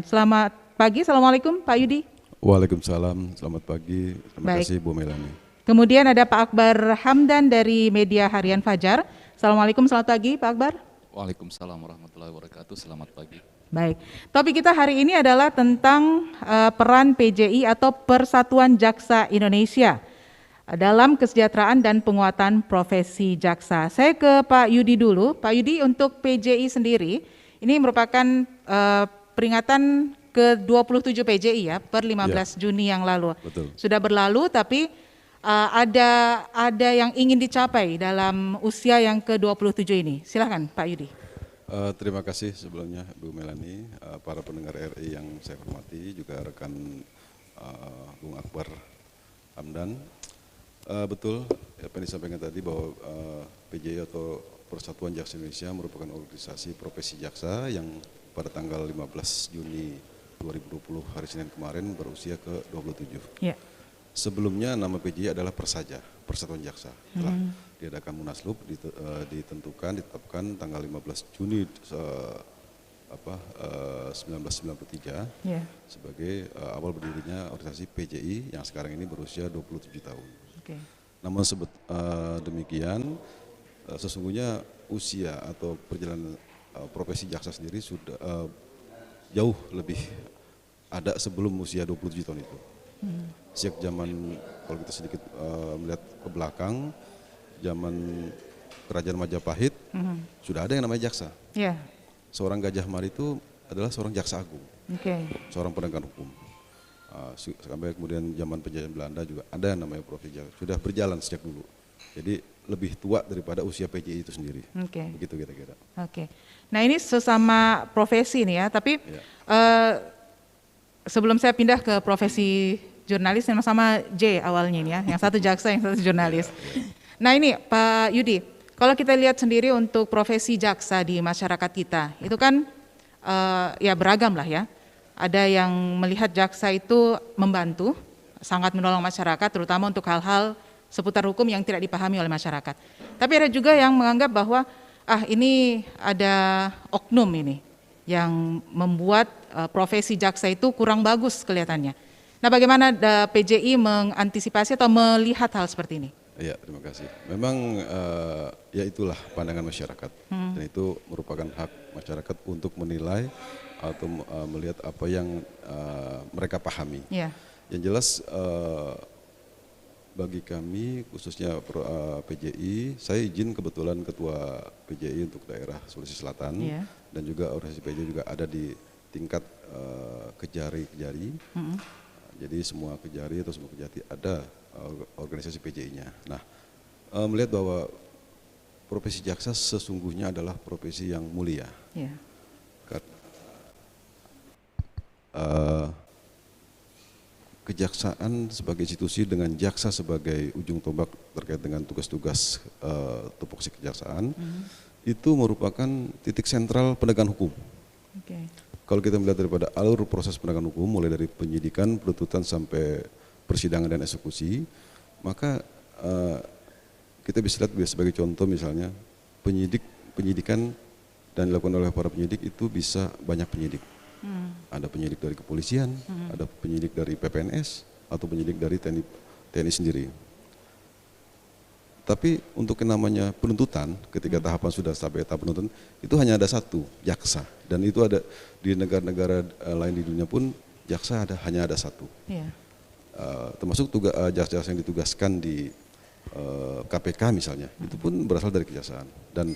Selamat pagi, Assalamualaikum Pak Yudi. Waalaikumsalam, selamat pagi. Terima Baik. kasih Bu Melani. Kemudian ada Pak Akbar Hamdan dari Media Harian Fajar. Assalamualaikum, selamat pagi Pak Akbar. Waalaikumsalam warahmatullahi wabarakatuh. Selamat pagi. Baik, topik kita hari ini adalah tentang peran PJI atau Persatuan Jaksa Indonesia dalam kesejahteraan dan penguatan profesi jaksa. Saya ke Pak Yudi dulu. Pak Yudi, untuk PJI sendiri, ini merupakan peringatan ke-27 PJI ya, per 15 Juni yang lalu. Betul. Sudah berlalu, tapi ada yang ingin dicapai dalam usia yang ke-27 ini. Silahkan Pak Yudi. Terima kasih sebelumnya Bu Melani, para pendengar RI yang saya hormati, juga rekan Bung Akbar Hamdan. Betul apa yang disampaikan tadi bahwa PJI atau Persatuan Jaksa Indonesia merupakan organisasi profesi jaksa yang pada tanggal 15 Juni 2020 hari Senin kemarin berusia ke-27. Ya. Sebelumnya nama PJI adalah Persaja, Persatuan Jaksa. Setelah diadakan Munaslup, ditetapkan tanggal 15 Juni 1993 Ya. sebagai awal berdirinya organisasi PJI yang sekarang ini berusia 27 tahun. Oke. Namun demikian, sesungguhnya usia atau perjalanan profesi jaksa sendiri sudah jauh lebih ada sebelum usia 27 tahun itu. Sejak zaman, kalau kita sedikit melihat ke belakang, zaman Kerajaan Majapahit, sudah ada yang namanya jaksa. Ya. Seorang Gajah Mada itu adalah seorang jaksa agung, Oke. seorang penegak hukum. Sampai kemudian zaman penjajahan Belanda juga ada yang namanya profesi jaksa, sudah berjalan sejak dulu. Jadi lebih tua daripada usia PJI itu sendiri. Oke. Begitu kira-kira. Oke. Nah, ini sesama profesi nih ya, tapi Ya. sebelum saya pindah ke profesi jurnalis, yang sama J awalnya ini ya, yang satu jaksa, yang satu jurnalis. Nah ini Pak Yudi, kalau kita lihat sendiri untuk profesi jaksa di masyarakat kita, itu kan ya beragam lah ya. Ada yang melihat jaksa itu membantu, sangat menolong masyarakat, terutama untuk hal-hal seputar hukum yang tidak dipahami oleh masyarakat. Tapi ada juga yang menganggap bahwa ini ada oknum ini yang membuat profesi jaksa itu kurang bagus kelihatannya. Nah, bagaimana PJI mengantisipasi atau melihat hal seperti ini? Iya, terima kasih. Memang ya itulah pandangan masyarakat, dan itu merupakan hak masyarakat untuk menilai atau melihat apa yang mereka pahami. Ya. Yang jelas bagi kami khususnya PJI, saya izin kebetulan ketua PJI untuk daerah Sulawesi Selatan, Ya. dan juga organisasi PJI juga ada di tingkat kejari-kejari. Jadi semua kejari atau semua kejati ada organisasi PJI-nya. Nah, melihat bahwa profesi jaksa sesungguhnya adalah profesi yang mulia. Ya. Kejaksaan sebagai institusi dengan jaksa sebagai ujung tombak terkait dengan tugas-tugas tupoksi kejaksaan, itu merupakan titik sentral penegakan hukum. Oke. Kalau kita melihat daripada alur proses penegakan hukum, mulai dari penyidikan, penuntutan sampai persidangan dan eksekusi, maka kita bisa lihat sebagai contoh misalnya penyidikan dan dilakukan oleh para penyidik itu bisa banyak penyidik. Ada penyidik dari kepolisian, ada penyidik dari PPNS, atau penyidik dari TNI sendiri. Tapi untuk yang namanya penuntutan, ketika tahapan sudah sampai tahap penuntutan, itu hanya ada satu, jaksa. Dan itu ada di negara-negara lain di dunia pun, jaksa hanya ada satu. Ya. Termasuk jaksa yang ditugaskan di KPK misalnya, itu pun berasal dari kejaksaan. Dan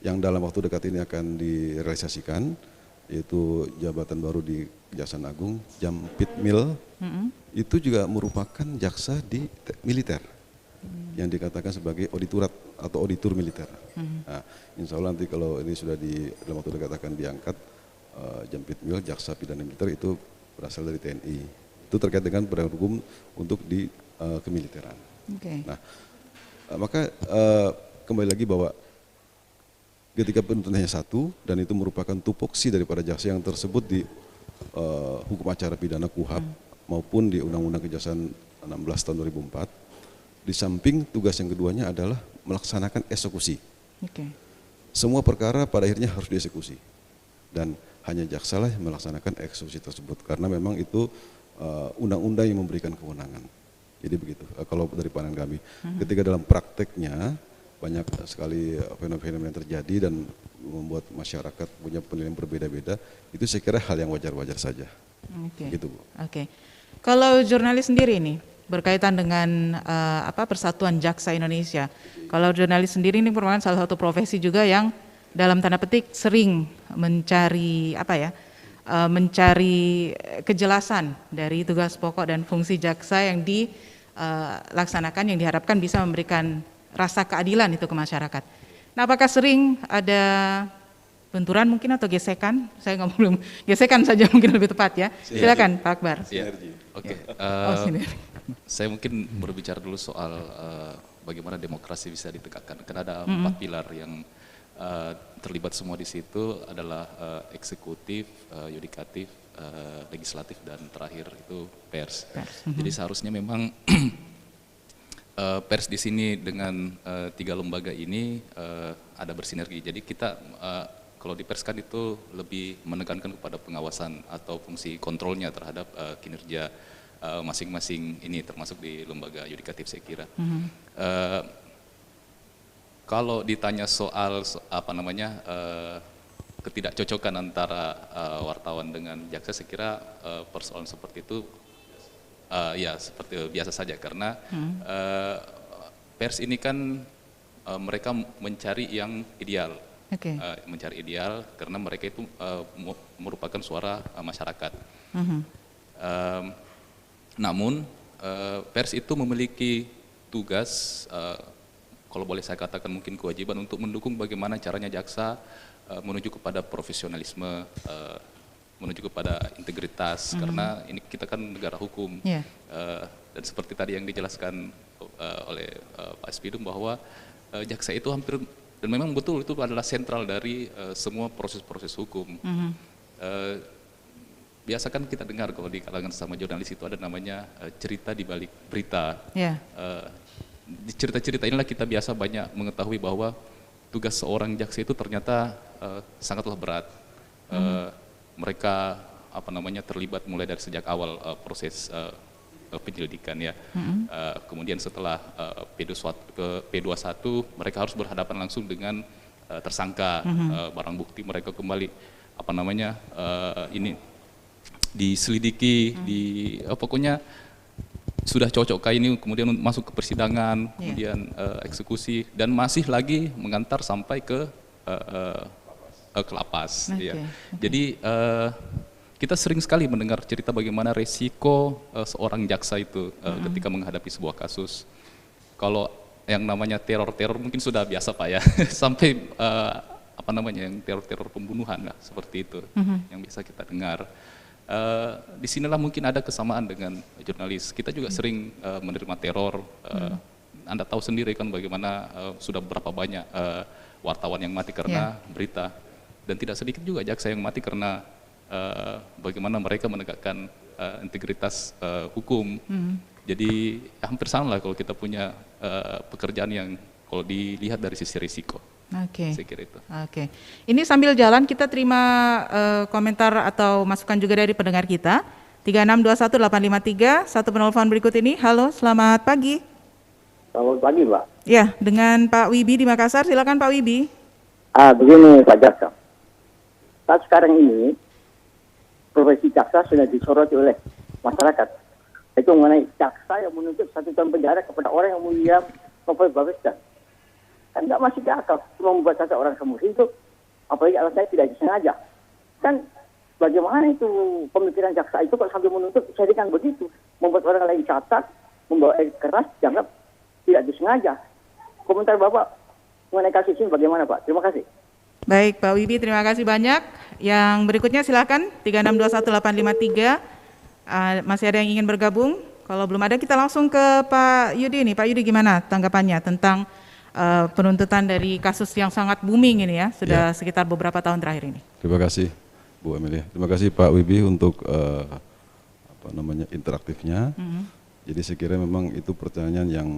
yang dalam waktu dekat ini akan direalisasikan, yaitu jabatan baru di Kejaksaan Agung, Jampitmil, itu juga merupakan jaksa di militer. Yang dikatakan sebagai auditorat atau auditor militer. Nah, insya Allah nanti kalau ini sudah dalam waktu dekat akan diangkat, Jampitmil, jaksa pidana militer itu berasal dari TNI. Itu terkait dengan penegakan hukum untuk di kemiliteran. Oke. Nah, maka kembali lagi bahwa ketika penuntutannya satu dan itu merupakan tupoksi daripada jaksa yang tersebut di hukum acara pidana KUHAP maupun di Undang-Undang Kejaksaan 16 tahun 2004. Di samping tugas yang keduanya adalah melaksanakan eksekusi. Oke. Semua perkara pada akhirnya harus dieksekusi. Dan hanya jaksa lah yang melaksanakan eksekusi tersebut karena memang itu undang-undang yang memberikan kewenangan. Jadi begitu. Kalau dari pandangan kami, ketika dalam prakteknya banyak sekali fenomena yang terjadi dan membuat masyarakat punya penilaian berbeda-beda, itu saya kira hal yang wajar-wajar saja. Gitu, Bu. Oke. Kalau jurnalis sendiri nih berkaitan dengan Persatuan Jaksa Indonesia. Kalau jurnalis sendiri ini merupakan salah satu profesi juga yang dalam tanda petik sering mencari mencari kejelasan dari tugas pokok dan fungsi jaksa yang dilaksanakan, yang diharapkan bisa memberikan rasa keadilan itu ke masyarakat. Nah, apakah sering ada benturan mungkin atau gesekan? Saya nggak belum gesekan saja mungkin lebih tepat ya. Silakan Pak Akbar. Oke. Saya mungkin berbicara dulu soal bagaimana demokrasi bisa ditegakkan. Karena ada 4 pilar yang terlibat semua di situ adalah eksekutif, yudikatif, legislatif, dan terakhir itu pers. Jadi seharusnya memang pers di sini dengan 3 lembaga ini ada bersinergi. Jadi kita kalau di pers kan itu lebih menekankan kepada pengawasan atau fungsi kontrolnya terhadap kinerja masing-masing ini, termasuk di lembaga yudikatif saya kira. Kalau ditanya soal ketidakcocokan antara wartawan dengan jaksa, saya kira persoalan seperti itu ya seperti biasa saja karena pers ini kan mereka mencari yang ideal, mencari ideal karena mereka itu merupakan suara masyarakat. Namun pers itu memiliki tugas, kalau boleh saya katakan mungkin kewajiban untuk mendukung bagaimana caranya jaksa menuju kepada profesionalisme, menuju kepada integritas, karena ini kita kan negara hukum. Dan seperti tadi yang dijelaskan oleh Pak Spidum bahwa jaksa itu hampir, dan memang betul itu adalah sentral dari semua proses-proses hukum. Biasa kan kita dengar kalau di kalangan sesama jurnalis itu ada namanya cerita di balik berita. Di cerita-cerita inilah kita biasa banyak mengetahui bahwa tugas seorang jaksa itu ternyata sangatlah berat. Mereka terlibat mulai dari sejak awal proses penyelidikan ya. Kemudian setelah P21 mereka harus berhadapan langsung dengan tersangka, barang bukti mereka kembali ini diselidiki, pokoknya sudah cocokkah ini, kemudian masuk ke persidangan, kemudian eksekusi, dan masih lagi mengantar sampai ke lapas. Jadi kita sering sekali mendengar cerita bagaimana resiko seorang jaksa itu ketika menghadapi sebuah kasus. Kalau yang namanya teror-teror mungkin sudah biasa Pak ya, sampai yang teror-teror pembunuhan lah, seperti itu yang biasa kita dengar. Di sinilah mungkin ada kesamaan dengan jurnalis. Kita juga sering menerima teror. Anda tahu sendiri kan bagaimana sudah berapa banyak wartawan yang mati karena berita, dan tidak sedikit juga jaksa yang mati karena bagaimana mereka menegakkan integritas hukum. Jadi hampir sama lah kalau kita punya pekerjaan yang kalau dilihat dari sisi risiko. Saya kira itu. Ini sambil jalan kita terima komentar atau masukan juga dari pendengar kita. 3621853, satu penelpon berikut ini. Halo, selamat pagi. Selamat pagi, Pak. Ya, dengan Pak Wibi di Makassar. Silakan Pak Wibi. Begini Pak Jaksa. Saat sekarang ini profesi jaksa sudah disoroti oleh masyarakat. Itu mengenai jaksa yang menuntut 1 tahun penjara kepada orang yang mulia novel Baswedan. Kan nggak masuk di akal, cuma membuat seseorang seumur hidup, apalagi alasannya tidak disengaja. Kan bagaimana itu pemikiran jaksa itu kalau sambil menuntut jadikan begitu, membuat orang lain catat, membawa air keras, dianggap tidak disengaja. Komentar Bapak mengenai kasus ini bagaimana Pak? Terima kasih. Baik Pak Wibi, terima kasih banyak. Yang berikutnya silakan 3621853. Masih ada yang ingin bergabung? Kalau belum ada kita langsung ke Pak Yudi nih. Pak Yudi gimana tanggapannya tentang penuntutan dari kasus yang sangat booming ini ya, sudah sekitar beberapa tahun terakhir ini. Terima kasih Bu Amelia. Terima kasih Pak Wibi untuk interaktifnya. Jadi saya kira memang itu pertanyaan yang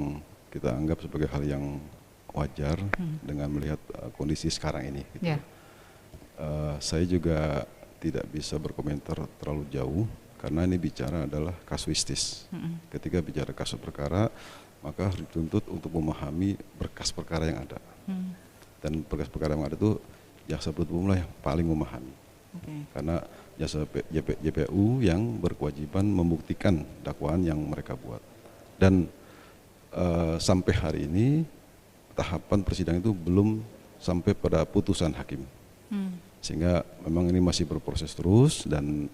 kita anggap sebagai hal yang wajar dengan melihat kondisi sekarang ini. Gitu. Saya juga tidak bisa berkomentar terlalu jauh karena ini bicara adalah kasuistis. Ketika bicara kasus perkara, maka harus dituntut untuk memahami berkas perkara yang ada. Dan berkas perkara yang ada itu jaksa penuntut umum lah yang paling memahami. Karena jaksa JPU yang berkewajiban membuktikan dakwaan yang mereka buat. Dan sampai hari ini tahapan persidangan itu belum sampai pada putusan hakim. Sehingga memang ini masih berproses terus dan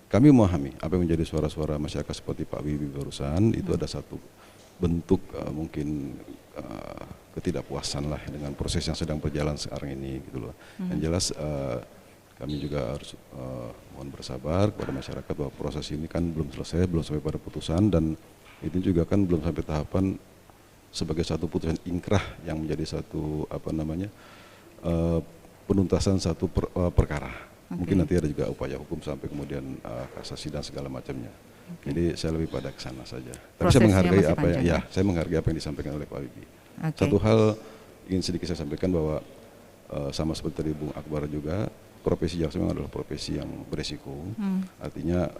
kami memahami apa yang menjadi suara-suara masyarakat seperti Pak Wibi barusan itu ada satu bentuk mungkin ketidakpuasan lah dengan proses yang sedang berjalan sekarang ini gitu loh. Yang jelas kami juga harus mohon bersabar kepada masyarakat bahwa proses ini kan belum selesai, belum sampai pada putusan dan itu juga kan belum sampai tahapan sebagai satu putusan ingkrah yang menjadi satu penuntasan satu perkara. Mungkin nanti ada juga upaya hukum sampai kemudian kasasi dan segala macamnya. Jadi saya lebih pada ke sana saja. Tapi saya menghargai apa yang saya menghargai apa yang disampaikan oleh Pak Wibi. Satu hal ingin sedikit saya sampaikan bahwa sama seperti tadi Bung Akbar juga, profesi jaksa memang adalah profesi yang beresiko. Artinya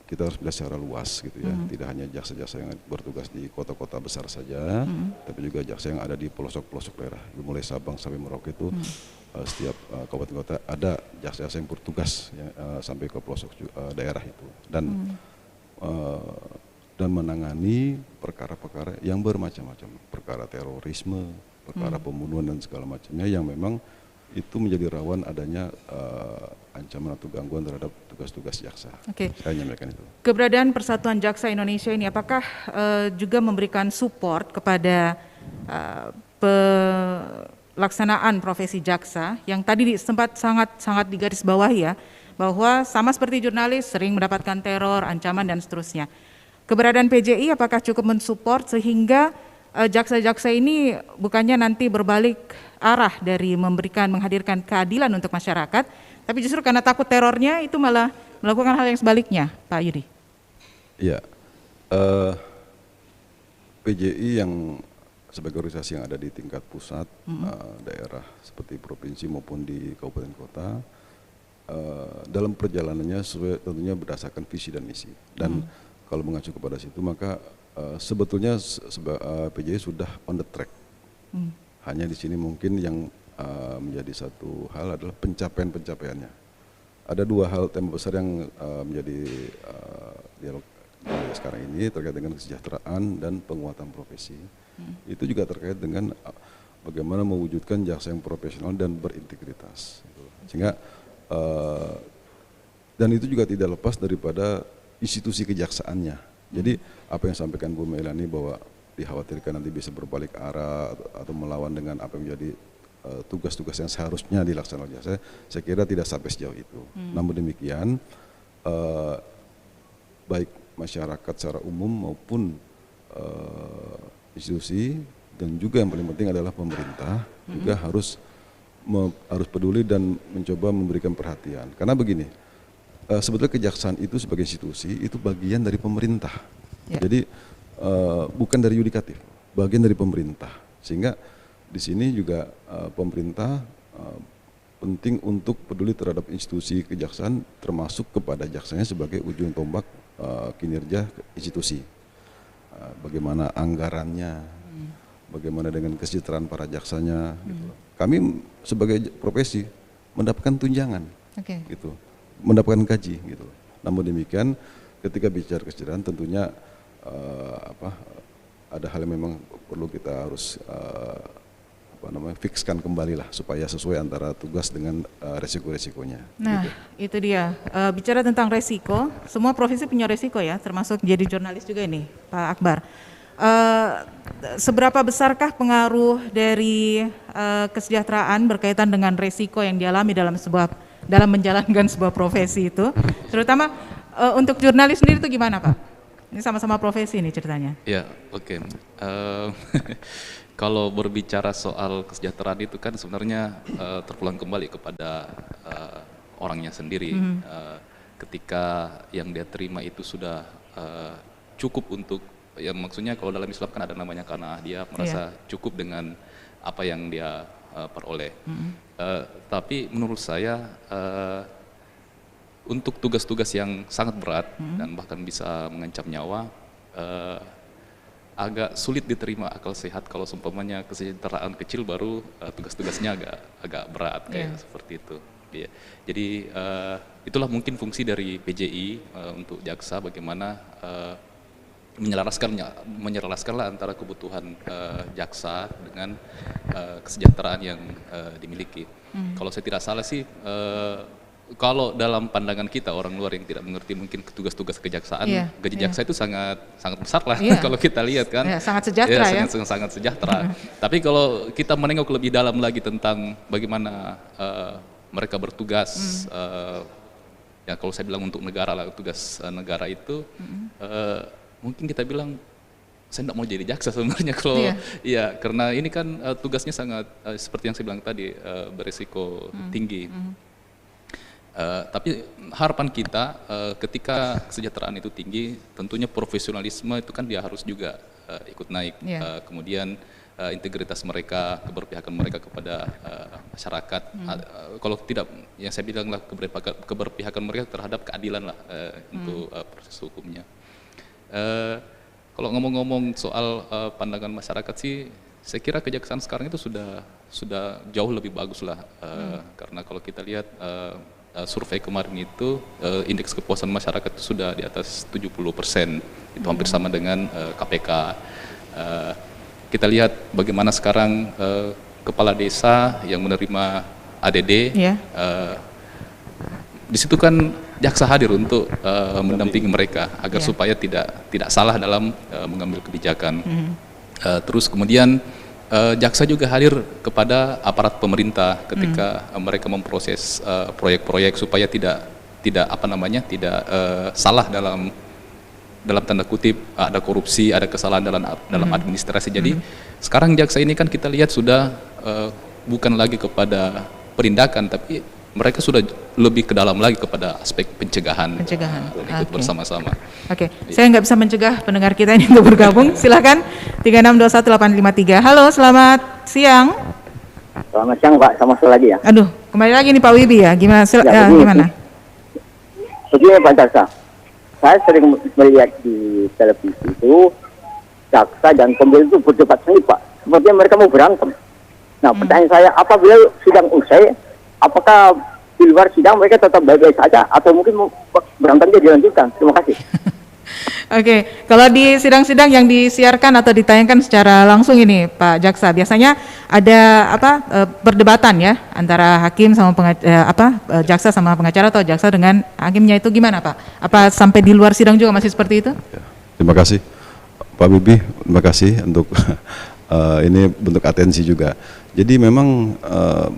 kita harus melihat secara luas gitu ya. Tidak hanya jaksa-jaksa yang bertugas di kota-kota besar saja, tapi juga jaksa yang ada di pelosok-pelosok daerah. Mulai Sabang sampai Merauke itu setiap kabupaten kota ada jaksa-jaksa yang bertugas ya, sampai ke pelosok daerah itu dan menangani perkara-perkara yang bermacam-macam, perkara terorisme, perkara pembunuhan dan segala macamnya yang memang itu menjadi rawan adanya ancaman atau gangguan terhadap tugas-tugas jaksa. Saya menyampaikan itu. Keberadaan Persatuan Jaksa Indonesia ini apakah juga memberikan support kepada pelaksanaan profesi jaksa yang tadi sempat sangat digarisbawahi ya, bahwa sama seperti jurnalis sering mendapatkan teror, ancaman dan seterusnya. Keberadaan PJI apakah cukup mensupport sehingga jaksa-jaksa ini bukannya nanti berbalik arah dari menghadirkan keadilan untuk masyarakat, tapi justru karena takut terornya itu malah melakukan hal yang sebaliknya, Pak Yudi? Iya, PJI yang sebagai organisasi yang ada di tingkat pusat, daerah seperti provinsi maupun di kabupaten kota, dalam perjalanannya sesuai tentunya berdasarkan visi dan misi. Dan kalau mengacu kepada situ maka sebetulnya PJI sudah on the track. Hanya di sini mungkin yang menjadi satu hal adalah pencapaiannya. Ada dua hal tema besar yang menjadi dialog sekarang ini terkait dengan kesejahteraan dan penguatan profesi. Itu juga terkait dengan bagaimana mewujudkan jaksa yang profesional dan berintegritas. Sehingga dan itu juga tidak lepas daripada institusi kejaksaannya. Jadi apa yang disampaikan Bu Melani bahwa dikhawatirkan nanti bisa berbalik arah atau melawan dengan apa yang menjadi tugas-tugas yang seharusnya dilaksanakan jaksa, saya kira tidak sampai sejauh itu. Namun demikian baik masyarakat secara umum maupun institusi dan juga yang paling penting adalah pemerintah juga harus peduli dan mencoba memberikan perhatian. Karena begini, sebetulnya kejaksaan itu sebagai institusi itu bagian dari pemerintah. Jadi bukan dari yudikatif, bagian dari pemerintah. Sehingga di sini juga pemerintah penting untuk peduli terhadap institusi kejaksaan termasuk kepada jaksanya sebagai ujung tombak kinerja institusi. Bagaimana anggarannya, bagaimana dengan kesejahteraan para jaksanya. Gitu. Kami sebagai profesi mendapatkan tunjangan, gitu, mendapatkan gaji, gitu. Namun demikian, ketika bicara kesejahteraan tentunya ada hal yang memang perlu kita harus fikskan kembali lah supaya sesuai antara tugas dengan resiko-resikonya. Nah, gitu. Itu dia. Bicara tentang resiko, semua profesi punya resiko ya, termasuk jadi jurnalis juga ini, Pak Akbar. Seberapa besarkah pengaruh dari kesejahteraan berkaitan dengan resiko yang dialami dalam menjalankan sebuah profesi itu, terutama untuk jurnalis sendiri itu gimana Pak? Ini sama-sama profesi nih ceritanya. Ya, oke. Kalau berbicara soal kesejahteraan itu kan sebenarnya terpulang kembali kepada orangnya sendiri. Ketika yang dia terima itu sudah cukup untuk, ya maksudnya kalau dalam Islam kan ada namanya karena dia merasa cukup dengan apa yang dia peroleh. Tapi menurut saya untuk tugas-tugas yang sangat berat dan bahkan bisa mengancam nyawa, agak sulit diterima akal sehat kalau seumpamanya kesejahteraan kecil baru tugas-tugasnya agak berat kayak seperti itu. Ya. Jadi itulah mungkin fungsi dari PJI untuk jaksa, bagaimana menyelaraskanlah antara kebutuhan jaksa dengan kesejahteraan yang dimiliki. Kalau saya tidak salah sih, kalau dalam pandangan kita orang luar yang tidak mengerti mungkin tugas-tugas kejaksaan, gaji jaksa itu sangat besar lah kalau kita lihat kan. Sangat sejahtera ya. Sangat sejahtera. Tapi kalau kita menengok lebih dalam lagi tentang bagaimana mereka bertugas, ya kalau saya bilang untuk negara lah, tugas negara itu, mungkin kita bilang saya tidak mau jadi jaksa sebenarnya kalau ya karena ini kan tugasnya sangat seperti yang saya bilang tadi, berisiko tinggi. Tapi harapan kita ketika kesejahteraan itu tinggi, tentunya profesionalisme itu kan dia harus juga ikut naik. Kemudian integritas mereka, keberpihakan mereka kepada masyarakat. Kalau tidak, yang saya bilang lah, keberpihakan mereka terhadap keadilan lah untuk proses hukumnya. Kalau ngomong-ngomong soal pandangan masyarakat sih, saya kira kejaksaan sekarang itu sudah jauh lebih bagus lah, karena kalau kita lihat survei kemarin itu indeks kepuasan masyarakat itu sudah di atas 70%, itu hampir sama dengan KPK. Kita lihat bagaimana sekarang kepala desa yang menerima ADD, di situ kan jaksa hadir untuk mendampingi mereka agar supaya tidak salah dalam mengambil kebijakan. Terus kemudian jaksa juga hadir kepada aparat pemerintah ketika mereka memproses proyek-proyek supaya tidak salah dalam tanda kutip, ada korupsi, ada kesalahan dalam administrasi. Jadi sekarang jaksa ini kan kita lihat sudah bukan lagi kepada penindakan, tapi mereka sudah lebih ke dalam lagi kepada aspek pencegahan. Ikut bersama-sama. Saya nggak bisa mencegah pendengar kita ini untuk bergabung. Silakan 3621853. Halo, selamat siang. Selamat siang Pak, sama sekali lagi ya. Aduh, kembali lagi nih Pak Wibi ya. Gimana? Gimana? Begini Pak Jaksa, saya sering melihat di televisi itu jaksa dan pembela itu berdebat sendiri Pak. Sepertinya mereka mau berantem. Nah, pertanyaan saya, apabila sidang usai, apakah di luar sidang mereka tetap baik-baik saja atau mungkin berantemnya dilanjutkan? Terima kasih. Kalau di sidang-sidang yang disiarkan atau ditayangkan secara langsung ini Pak Jaksa, biasanya ada perdebatan ya antara hakim sama jaksa sama pengacara atau jaksa dengan hakimnya, itu gimana Pak? Apa sampai di luar sidang juga masih seperti itu? Terima kasih Pak Bibi, terima kasih untuk ini bentuk atensi juga. Jadi memang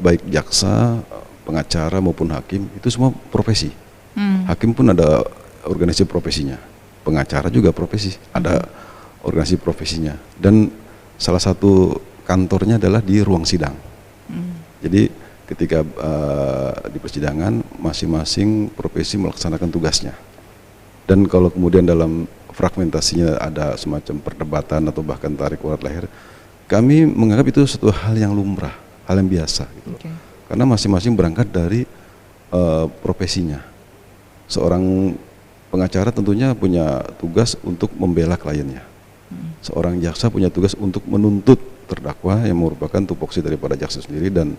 baik jaksa, pengacara maupun hakim itu semua profesi. Hakim pun ada organisasi profesinya, pengacara juga profesi, ada organisasi profesinya. Dan salah satu kantornya adalah di ruang sidang. Jadi ketika di persidangan masing-masing profesi melaksanakan tugasnya. Dan kalau kemudian dalam fragmentasinya ada semacam perdebatan atau bahkan tarik urat leher, kami menganggap itu suatu hal yang lumrah, hal yang biasa gitu. Karena masing-masing berangkat dari profesinya. Seorang pengacara tentunya punya tugas untuk membela kliennya. Seorang jaksa punya tugas untuk menuntut terdakwa yang merupakan tupoksi daripada jaksa sendiri, dan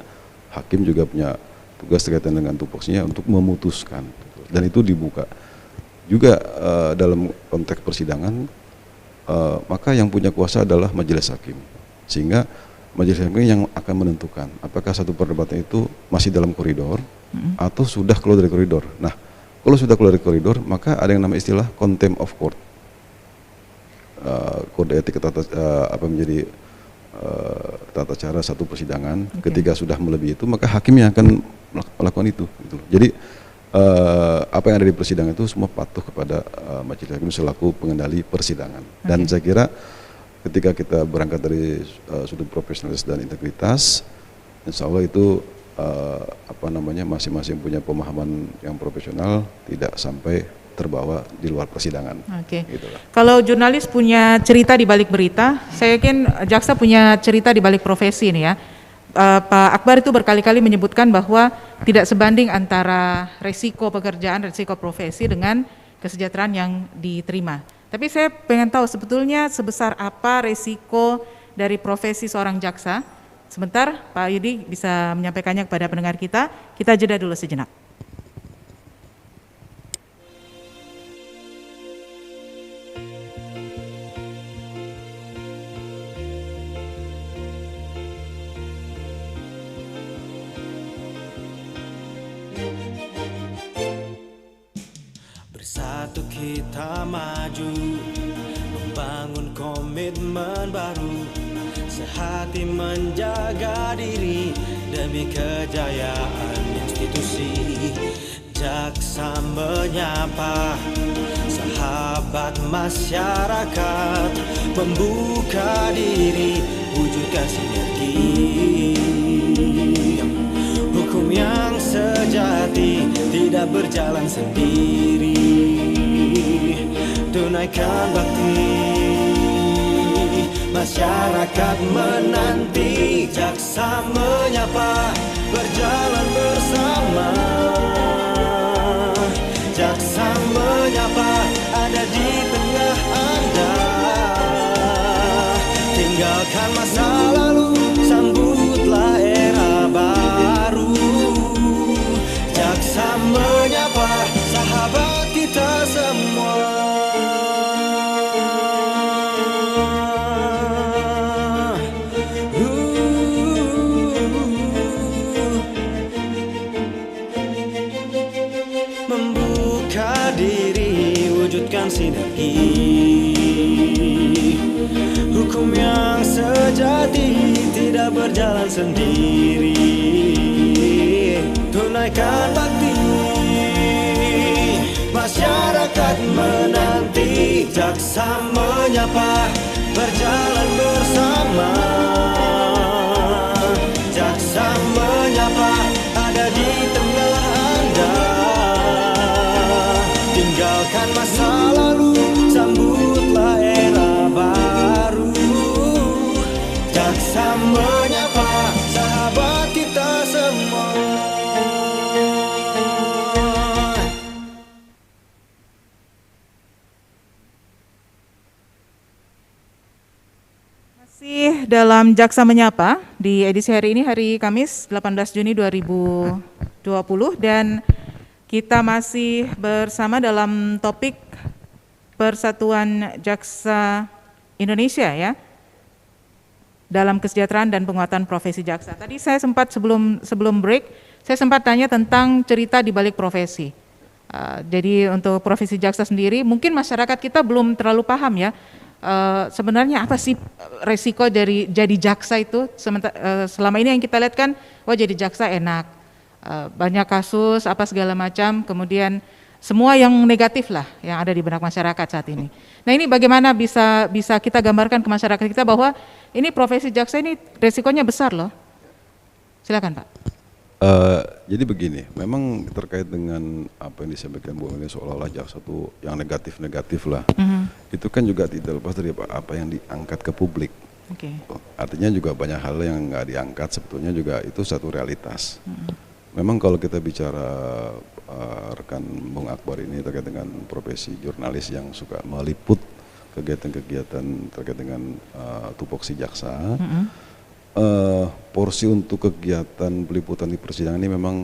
hakim juga punya tugas terkaitan dengan tupoksinya untuk memutuskan. Dan itu dibuka. Juga dalam konteks persidangan, maka yang punya kuasa adalah majelis hakim. Sehingga majelis hakim yang akan menentukan apakah satu perdebatan itu masih dalam koridor atau sudah keluar dari koridor. Nah, kalau sudah keluar dari koridor, maka ada yang namanya istilah contempt of court. Kode etik menjadi tata cara satu persidangan. Ketika sudah melebihi itu, maka hakim yang akan melakukan itu. Gitu. Jadi apa yang ada di persidangan itu semua patuh kepada majelis hakim selaku pengendali persidangan. Dan saya kira ketika kita berangkat dari sudut profesionalis dan integritas, insya Allah itu masing-masing punya pemahaman yang profesional, tidak sampai terbawa di luar persidangan. Gitu. Kalau jurnalis punya cerita di balik berita, saya yakin jaksa punya cerita di balik profesi ini ya. Pak Akbar itu berkali-kali menyebutkan bahwa tidak sebanding antara resiko pekerjaan, resiko profesi dengan kesejahteraan yang diterima. Tapi saya pengen tahu sebetulnya sebesar apa resiko dari profesi seorang jaksa. Sebentar, Pak Yudi bisa menyampaikannya kepada pendengar kita. Kita jeda dulu sejenak. Bersatu kita maju, membangun komitmen baru, sehati menjaga diri demi kejayaan institusi. Jaksa menyapa sahabat masyarakat, membuka diri, wujudkan sinergi. Hukum yang sejati tidak berjalan sendiri. Tunaikan bakti, masyarakat menanti. Jaksa menyapa, berjalan bersama. Jaksa menyapa, ada di tengah Anda. Tinggalkan masa lalu, sambutlah era baru. Jaksa menyapa, sahabat kita semua. Membuka diri, wujudkan sinergi. Hukum yang sejati tidak berjalan sendiri. Tunaikan bakti, masyarakat menanti. Jaksa menyapa, berjalan bersama. Jaksa menyapa, ada di tengah Anda. Tinggalkan masa lalu, sambutlah era baru. Jaksa menyapa, sahabat kita semua. Masih dalam Jaksa Menyapa di edisi hari ini, hari Kamis 18 Juni 2020, dan kita masih bersama dalam topik Persatuan Jaksa Indonesia ya, dalam kesejahteraan dan penguatan profesi jaksa. Tadi saya sempat sebelum break, saya sempat tanya tentang cerita di balik profesi. Jadi untuk profesi jaksa sendiri, mungkin masyarakat kita belum terlalu paham ya. Sebenarnya apa sih resiko dari jadi jaksa itu? Selama ini yang kita lihat kan, wah jadi jaksa enak, banyak kasus apa segala macam, kemudian semua yang negatif lah yang ada di benak masyarakat saat ini. Nah ini bagaimana bisa kita gambarkan ke masyarakat kita bahwa ini profesi jaksa ini resikonya besar loh. Silakan Pak. Jadi begini, memang terkait dengan apa yang disampaikan Bu Meli seolah-olah jaksa itu yang negatif-negatif lah. Itu kan juga tidak lepas dari apa yang diangkat ke publik. Okay. Artinya juga banyak hal yang nggak diangkat, sebetulnya juga itu satu realitas. Memang kalau kita bicara rekan Bung Akbar ini terkait dengan profesi jurnalis yang suka meliput kegiatan-kegiatan terkait dengan tupoksi jaksa, porsi untuk kegiatan peliputan di persidangan ini memang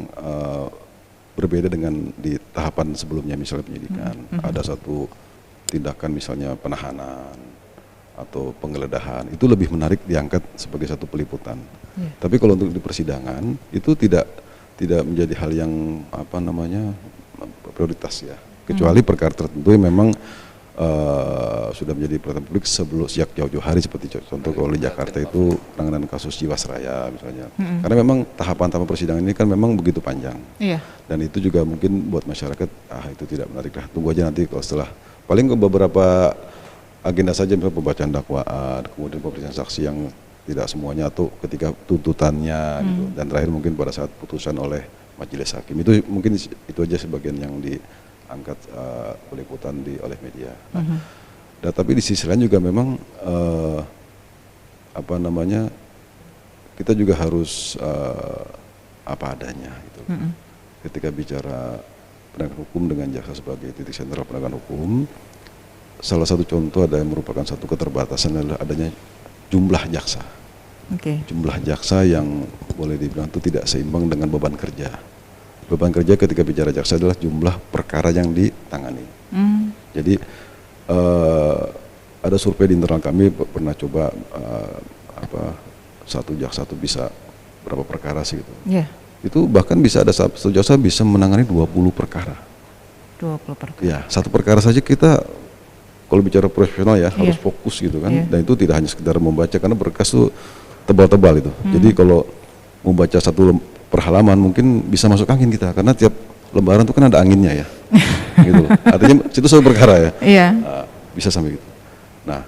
berbeda dengan di tahapan sebelumnya, misalnya penyidikan. Ada satu tindakan misalnya penahanan atau penggeledahan, itu lebih menarik diangkat sebagai satu peliputan. Tapi kalau untuk di persidangan itu tidak menjadi hal yang apa namanya prioritas ya, kecuali perkara tertentu yang memang sudah menjadi perhatian publik sejak jauh-jauh hari, seperti contoh kalau di Jakarta itu penanganan kasus Jiwasraya misalnya. Karena memang tahapan persidangan ini kan memang begitu panjang. Dan itu juga mungkin buat masyarakat itu tidak menarik lah, tunggu aja nanti kalau setelah paling ke beberapa agenda saja, misalnya pembacaan dakwaan, kemudian pemeriksaan saksi yang tidak semuanya, atau ketika tuntutannya gitu, dan terakhir mungkin pada saat putusan oleh majelis hakim. Itu mungkin itu aja sebagian yang diangkat peliputan oleh media. Nah, tapi di sisi lain juga memang apa namanya, kita juga harus apa adanya gitu. Ketika bicara penegakan hukum dengan jaksa sebagai titik sentral penegakan hukum, salah satu contoh ada yang merupakan satu keterbatasan adalah adanya jumlah jaksa. Jumlah jaksa yang boleh dibilang itu tidak seimbang dengan beban kerja. Beban kerja ketika bicara jaksa adalah jumlah perkara yang ditangani. Jadi ada survei di internal kami pernah coba satu jaksa itu bisa berapa perkara sih gitu. Itu bahkan bisa ada satu jaksa bisa menangani 20 perkara. 20 perkara. Ya, satu perkara saja kita kalau bicara profesional ya harus fokus gitu kan. Dan itu tidak hanya sekedar membaca karena berkas itu tebal-tebal itu. Jadi kalau membaca satu per halaman mungkin bisa masuk angin kita karena tiap lembaran itu kan ada anginnya ya. Gitu. Artinya itu satu perkara ya. Bisa sampai gitu. Nah,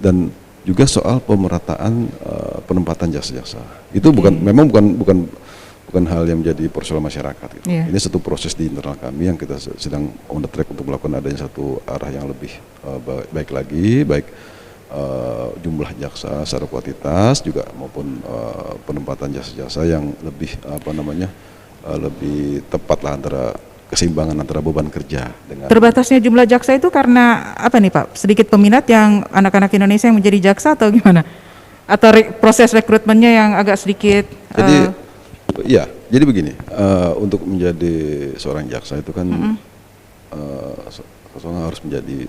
dan juga soal pemerataan penempatan jaksa-jaksa. Itu memang bukan hal yang menjadi persoalan masyarakat gitu. Ini satu proses di internal kami yang kita sedang on the track untuk melakukan adanya satu arah yang lebih baik lagi, baik jumlah jaksa secara kuantitas juga maupun penempatan jasa-jasa yang lebih lebih tepat lah antara keseimbangan antara beban kerja dengan terbatasnya jumlah jaksa itu karena apa nih Pak? Sedikit peminat yang anak-anak Indonesia yang menjadi jaksa atau gimana? Atau proses rekrutmennya yang agak sedikit jadi begini, untuk menjadi seorang jaksa itu kan seseorang harus menjadi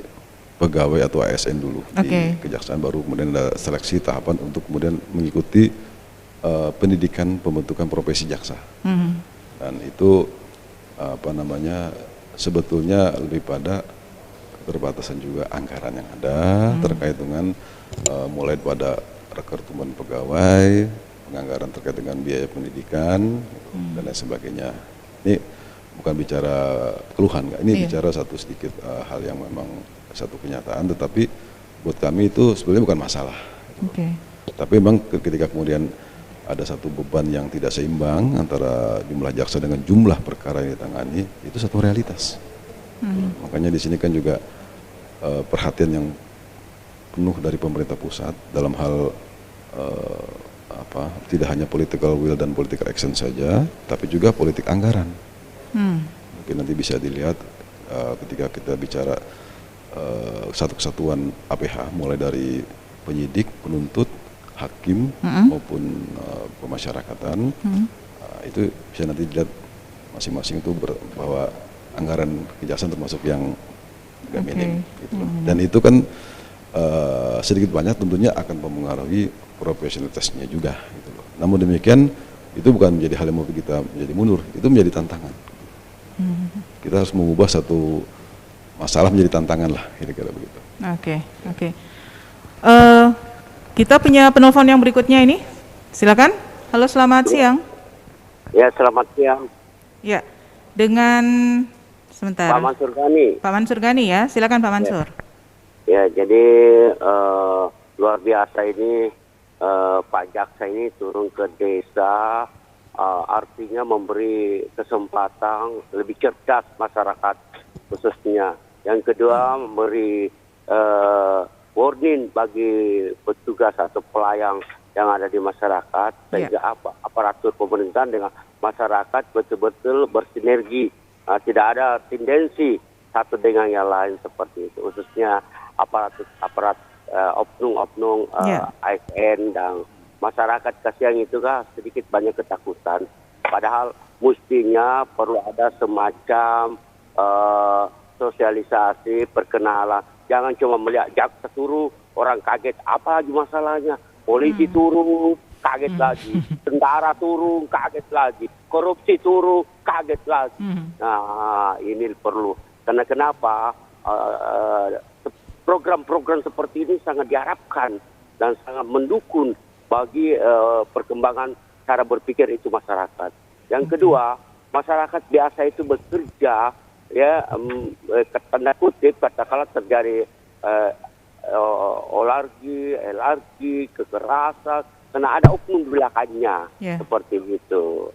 pegawai atau ASN dulu di kejaksaan, baru kemudian ada seleksi tahapan untuk kemudian mengikuti pendidikan pembentukan profesi jaksa. Dan itu sebetulnya lebih pada keterbatasan juga anggaran yang ada terkait dengan mulai pada rekrutmen pegawai, penganggaran terkait dengan biaya pendidikan dan lain sebagainya. Ini bukan bicara keluhan, ini bicara satu sedikit hal yang memang satu kenyataan, tetapi buat kami itu sebenarnya bukan masalah. Tapi memang ketika kemudian ada satu beban yang tidak seimbang antara jumlah jaksa dengan jumlah perkara yang ditangani, itu satu realitas. Makanya di sini kan juga perhatian yang penuh dari pemerintah pusat dalam hal tidak hanya political will dan political action saja, tapi juga politik anggaran. Mungkin nanti bisa dilihat ketika kita bicara satu kesatuan APH, mulai dari penyidik, penuntut, hakim maupun pemasyarakatan, itu bisa nanti dilihat masing-masing itu bahwa anggaran kejaksaan termasuk yang agak minim. Gitu loh. Dan itu kan sedikit banyak tentunya akan mempengaruhi profesionalitasnya juga. Gitu loh. Namun demikian itu bukan menjadi hal yang membuat kita menjadi mundur, itu menjadi tantangan. Kita harus mengubah satu masalah menjadi tantangan lah, kira-kira begitu. Oke. Kita punya penelpon yang berikutnya ini. Silakan. Halo, selamat siang. Ya, selamat siang. Ya, dengan sebentar. Pak Mansur Gani. Pak Mansur Gani ya, silakan Pak Mansur. Ya, jadi luar biasa ini Pak Jaksa ini turun ke desa, artinya memberi kesempatan lebih cerdas masyarakat khususnya. Yang kedua memberi warning bagi petugas atau pelayan yang ada di masyarakat, sehingga aparatur pemerintahan dengan masyarakat betul-betul bersinergi, tidak ada tendensi satu dengan yang lain seperti itu, khususnya oknum-oknum ASN dan masyarakat. Kasihan itu kan sedikit banyak ketakutan, padahal mestinya perlu ada semacam sosialisasi, perkenalan. Jangan cuma melihat jaksa turun, orang kaget apa lagi masalahnya. Polisi turun, kaget lagi. Tentara turun, kaget lagi. Korupsi turun, kaget lagi. Nah, ini perlu. Karena kenapa? Program-program seperti ini sangat diharapkan dan sangat mendukung bagi perkembangan cara berpikir itu masyarakat. Yang kedua, masyarakat biasa itu bekerja, ya, tanda kutip katakanlah terjadi olargi, LRG, kekerasan, karena ada oknum di belakangnya, seperti itu.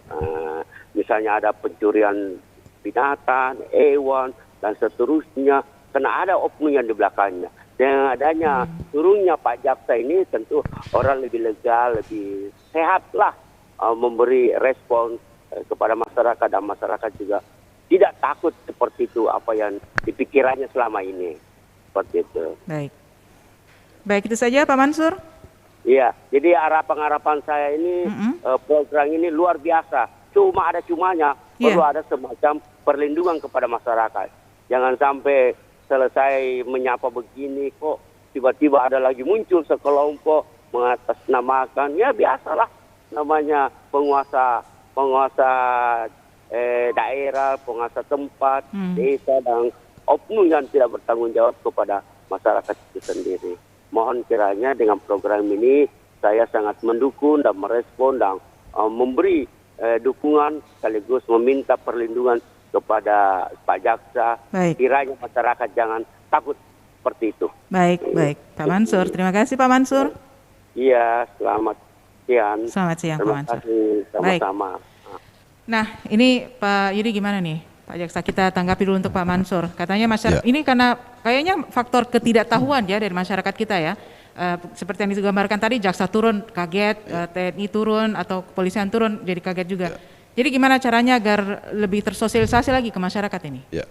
Misalnya ada pencurian binatang, hewan, dan seterusnya, karena ada oknum yang di belakangnya. Dengan adanya turunnya Pak Jaksa ini, tentu orang lebih lega, lebih sehatlah memberi respon kepada masyarakat, dan masyarakat juga tidak takut seperti itu apa yang dipikirannya selama ini. Seperti itu. Baik itu saja Pak Mansur. Iya, jadi harapan saya ini program ini luar biasa. Cuma ada cumanya, perlu ada semacam perlindungan kepada masyarakat. Jangan sampai selesai menyapa begini kok tiba-tiba ada lagi muncul sekelompok mengatasnamakan, ya biasalah namanya penguasa daerah, penguasa tempat, desa dan oknum yang tidak bertanggung jawab kepada masyarakat itu sendiri. Mohon kiranya dengan program ini saya sangat mendukung dan merespon dan memberi dukungan sekaligus meminta perlindungan kepada Pak Jaksa. Kiranya masyarakat jangan takut seperti itu. Baik Pak Mansur. Terima kasih Pak Mansur. Iya, selamat siang. Selamat siang Pak Mansur. Terima kasih sama-sama. Nah ini Pak Yudi gimana nih? Pak Jaksa, kita tanggapi dulu untuk Pak Mansur. Katanya masyarakat ini karena kayaknya faktor ketidaktahuan ya dari masyarakat kita ya. Seperti yang digambarkan tadi, jaksa turun kaget, TNI turun atau kepolisian turun jadi kaget juga. Jadi gimana caranya agar lebih tersosialisasi lagi ke masyarakat ini? Ya,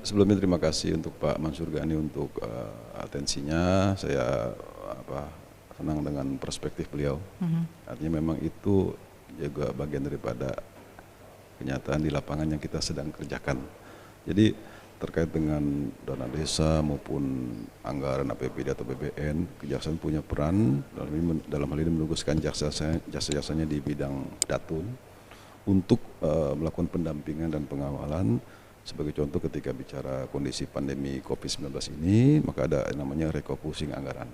sebelumnya terima kasih untuk Pak Mansur Gani untuk atensinya. Saya senang dengan perspektif beliau. Artinya memang itu juga bagian daripada kenyataan di lapangan yang kita sedang kerjakan. Jadi terkait dengan dana desa maupun anggaran APBD atau BPN, Kejaksaan punya peran dalam hal ini menugaskan jasa-jasanya di bidang datun untuk melakukan pendampingan dan pengawalan. Sebagai contoh ketika bicara kondisi pandemi COVID-19 ini, maka ada namanya refocusing anggaran,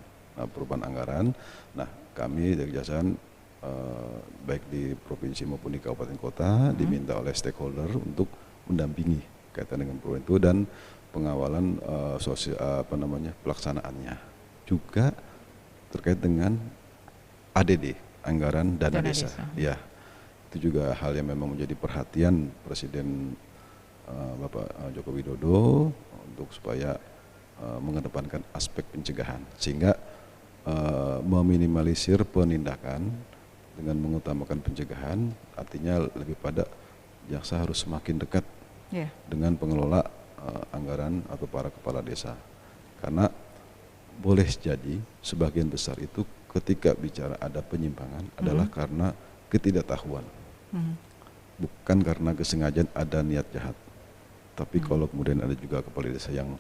perubahan anggaran. Nah, kami dari Kejaksaan baik di provinsi maupun di kabupaten kota diminta oleh stakeholder untuk mendampingi kaitan dengan program itu dan pengawalan pelaksanaannya, juga terkait dengan ADD, anggaran dana desa. Ya, itu juga hal yang memang menjadi perhatian Presiden Bapak Joko Widodo untuk supaya mengedepankan aspek pencegahan sehingga meminimalisir penindakan dengan mengutamakan pencegahan. Artinya lebih pada jaksa harus semakin dekat dengan pengelola anggaran atau para kepala desa, karena boleh jadi sebagian besar itu ketika bicara ada penyimpangan adalah karena ketidaktahuan, bukan karena kesengajaan ada niat jahat. Tapi kalau kemudian ada juga kepala desa yang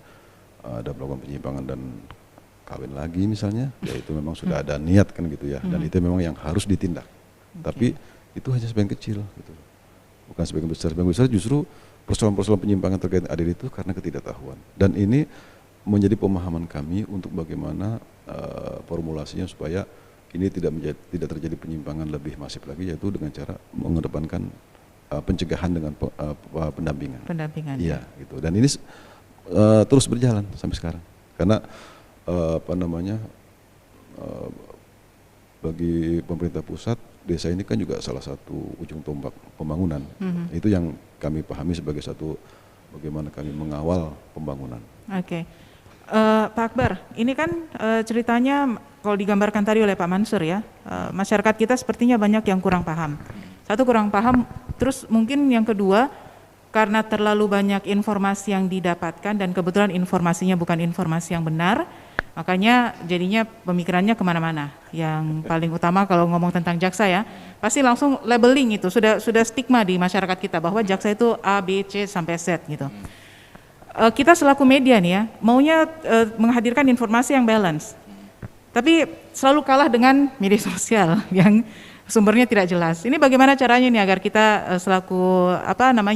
ada melakukan penyimpangan dan kawin lagi misalnya, ya itu memang sudah ada niat kan gitu ya, dan itu memang yang harus ditindak. Tapi itu hanya sebagian kecil gitu, bukan sebagian besar. Sebagian besar justru persoalan-persoalan penyimpangan terkait ADD itu karena ketidaktahuan. Dan ini menjadi pemahaman kami untuk bagaimana formulasinya supaya ini tidak terjadi penyimpangan lebih masif lagi, yaitu dengan cara mengedepankan pencegahan dengan pendampingan. Iya gitu. Dan ini terus berjalan sampai sekarang. Karena bagi pemerintah pusat, desa ini kan juga salah satu ujung tombak pembangunan. Itu yang kami pahami sebagai satu bagaimana kami mengawal pembangunan. Pak Akbar, ini kan ceritanya kalau digambarkan tadi oleh Pak Mansur ya, masyarakat kita sepertinya banyak yang kurang paham. Satu, kurang paham, terus mungkin yang kedua karena terlalu banyak informasi yang didapatkan dan kebetulan informasinya bukan informasi yang benar, makanya jadinya pemikirannya kemana-mana. Yang paling utama kalau ngomong tentang jaksa ya, pasti langsung labeling itu, sudah stigma di masyarakat kita bahwa jaksa itu A, B, C sampai Z gitu. Kita selaku media nih ya, maunya menghadirkan informasi yang balance, tapi selalu kalah dengan media sosial yang sumbernya tidak jelas. Ini bagaimana caranya nih agar kita selaku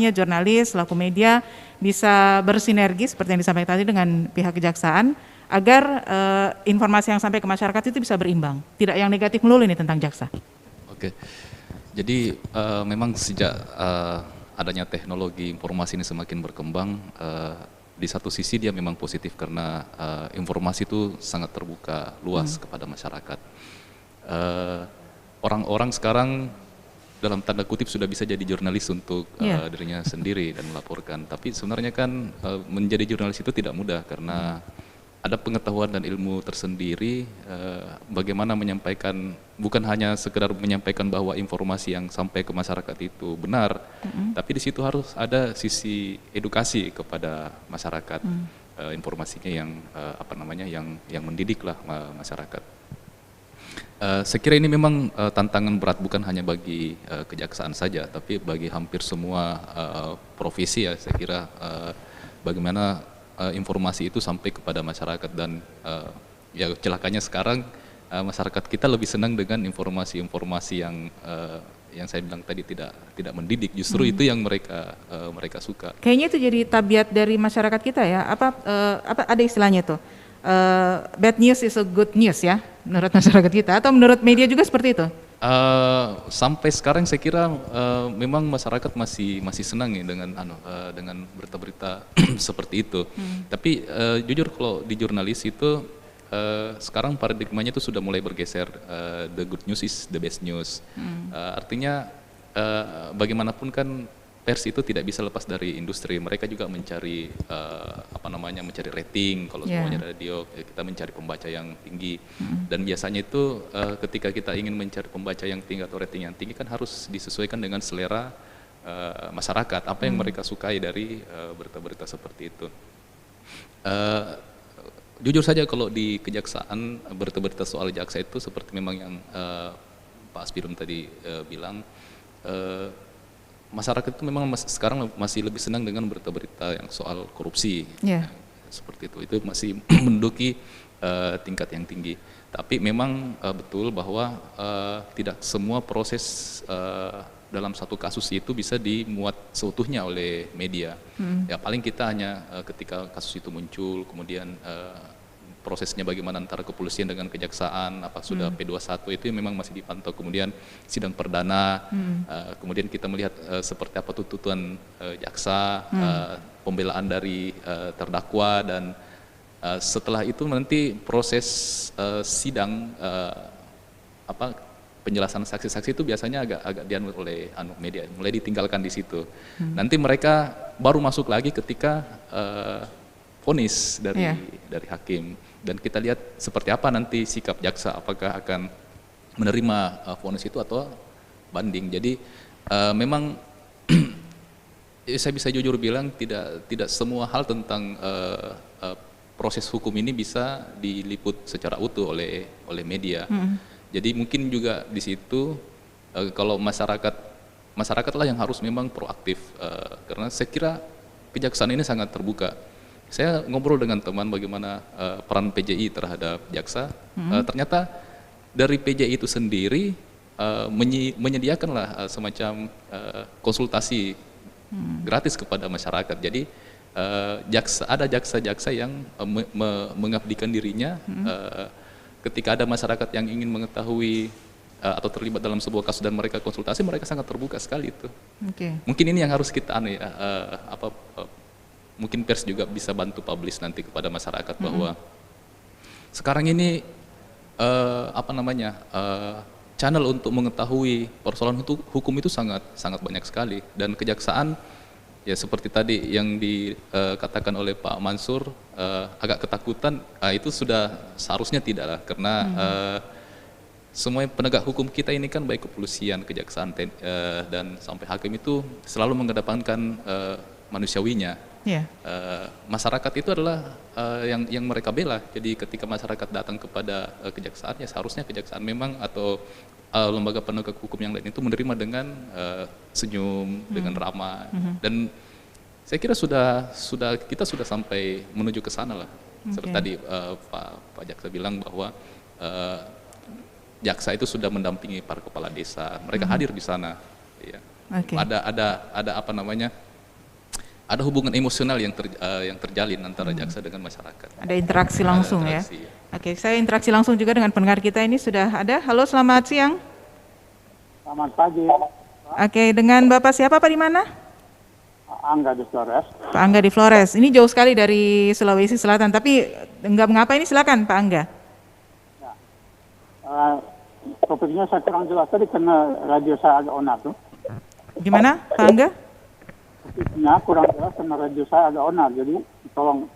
jurnalis, selaku media bisa bersinergi seperti yang disampaikan tadi dengan pihak kejaksaan agar informasi yang sampai ke masyarakat itu bisa berimbang, tidak yang negatif melulu ini tentang jaksa. Oke, jadi memang sejak adanya teknologi informasi ini semakin berkembang, di satu sisi dia memang positif karena informasi itu sangat terbuka luas kepada masyarakat. Orang-orang sekarang dalam tanda kutip sudah bisa jadi jurnalis untuk dirinya sendiri dan melaporkan. Tapi sebenarnya kan menjadi jurnalis itu tidak mudah karena ada pengetahuan dan ilmu tersendiri bagaimana menyampaikan, bukan hanya sekedar menyampaikan bahwa informasi yang sampai ke masyarakat itu benar, tapi di situ harus ada sisi edukasi kepada masyarakat, informasinya yang yang mendidik lah masyarakat. Saya kira ini memang tantangan berat bukan hanya bagi kejaksaan saja, tapi bagi hampir semua profesi ya. Saya kira bagaimana informasi itu sampai kepada masyarakat, dan ya celakanya sekarang masyarakat kita lebih senang dengan informasi-informasi yang saya bilang tadi tidak mendidik. Justru itu yang mereka suka. Kayaknya itu jadi tabiat dari masyarakat kita ya. Apa ada istilahnya tuh? Bad news is a good news ya, menurut masyarakat kita, atau menurut media juga seperti itu? Sampai sekarang saya kira memang masyarakat masih senang ya dengan berita-berita seperti itu. Tapi jujur kalau di jurnalis itu sekarang paradigmanya itu sudah mulai bergeser. The good news is the best news. Artinya bagaimanapun kan pers itu tidak bisa lepas dari industri. Mereka juga mencari mencari rating. Kalau semuanya radio, kita mencari pembaca yang tinggi. Dan biasanya itu ketika kita ingin mencari pembaca yang tinggi atau rating yang tinggi kan harus disesuaikan dengan selera masyarakat. Apa yang mereka sukai dari berita-berita seperti itu. Jujur saja kalau di kejaksaan berita-berita soal jaksa itu seperti memang yang Pak Aspirum tadi bilang. Masyarakat itu memang sekarang masih lebih senang dengan berita-berita yang soal korupsi, seperti itu masih menduduki tingkat yang tinggi. Tapi memang betul bahwa tidak semua proses dalam satu kasus itu bisa dimuat seutuhnya oleh media. Ya paling kita hanya ketika kasus itu muncul, kemudian prosesnya bagaimana antara kepolisian dengan kejaksaan, apa sudah P21 itu memang masih dipantau, kemudian sidang perdana, kemudian kita melihat seperti apa tuntutan jaksa, pembelaan dari terdakwa, dan setelah itu nanti proses sidang penjelasan saksi-saksi itu biasanya agak dianut oleh media, mulai ditinggalkan di situ. Nanti mereka baru masuk lagi ketika vonis dari hakim, dan kita lihat seperti apa nanti sikap jaksa, apakah akan menerima vonis itu atau banding. Jadi memang saya bisa jujur bilang tidak semua hal tentang proses hukum ini bisa diliput secara utuh oleh media. Jadi mungkin juga di situ kalau masyarakatlah yang harus memang proaktif, karena saya kira kejaksaan ini sangat terbuka. Saya ngobrol dengan teman bagaimana peran PJI terhadap jaksa. Ternyata dari PJI itu sendiri menyediakanlah semacam konsultasi gratis kepada masyarakat. Jadi ada jaksa-jaksa yang mengabdikan dirinya ketika ada masyarakat yang ingin mengetahui atau terlibat dalam sebuah kasus dan mereka konsultasi, mereka sangat terbuka sekali itu. Mungkin ini yang harus kita mungkin pers juga bisa bantu publish nanti kepada masyarakat bahwa sekarang ini channel untuk mengetahui persoalan hukum itu sangat banyak sekali, dan kejaksaan ya seperti tadi yang dikatakan oleh Pak Mansur agak ketakutan, itu sudah seharusnya tidak lah, karena semua penegak hukum kita ini kan baik kepolisian, kejaksaan dan sampai hakim itu selalu mengedepankan manusiawinya. Masyarakat itu adalah yang mereka bela. Jadi ketika masyarakat datang kepada kejaksaan, ya seharusnya kejaksaan memang atau lembaga penegak hukum yang lain itu menerima dengan senyum, dengan ramah. Dan saya kira kita sudah sampai menuju ke sana lah. Seperti tadi Pak Jaksa bilang bahwa jaksa itu sudah mendampingi para kepala desa. Mereka hadir di sana. Ya. Ada hubungan emosional yang terjalin antara jaksa dengan masyarakat. Ada interaksi langsung ya. Oke, saya interaksi langsung juga dengan pendengar kita ini sudah ada. Halo, selamat siang. Selamat pagi. Oke, dengan Bapak siapa, Pak, di mana? Angga di Flores. Pak Angga di Flores. Ini jauh sekali dari Sulawesi Selatan, tapi enggak mengapa, ini silakan Pak Angga. Ya. Topiknya saya kurang jelas tadi karena radio saya agak onar tuh. Gimana, Pak Angga? Topiknya kurang jelas karena radio saya agak onar, jadi tolong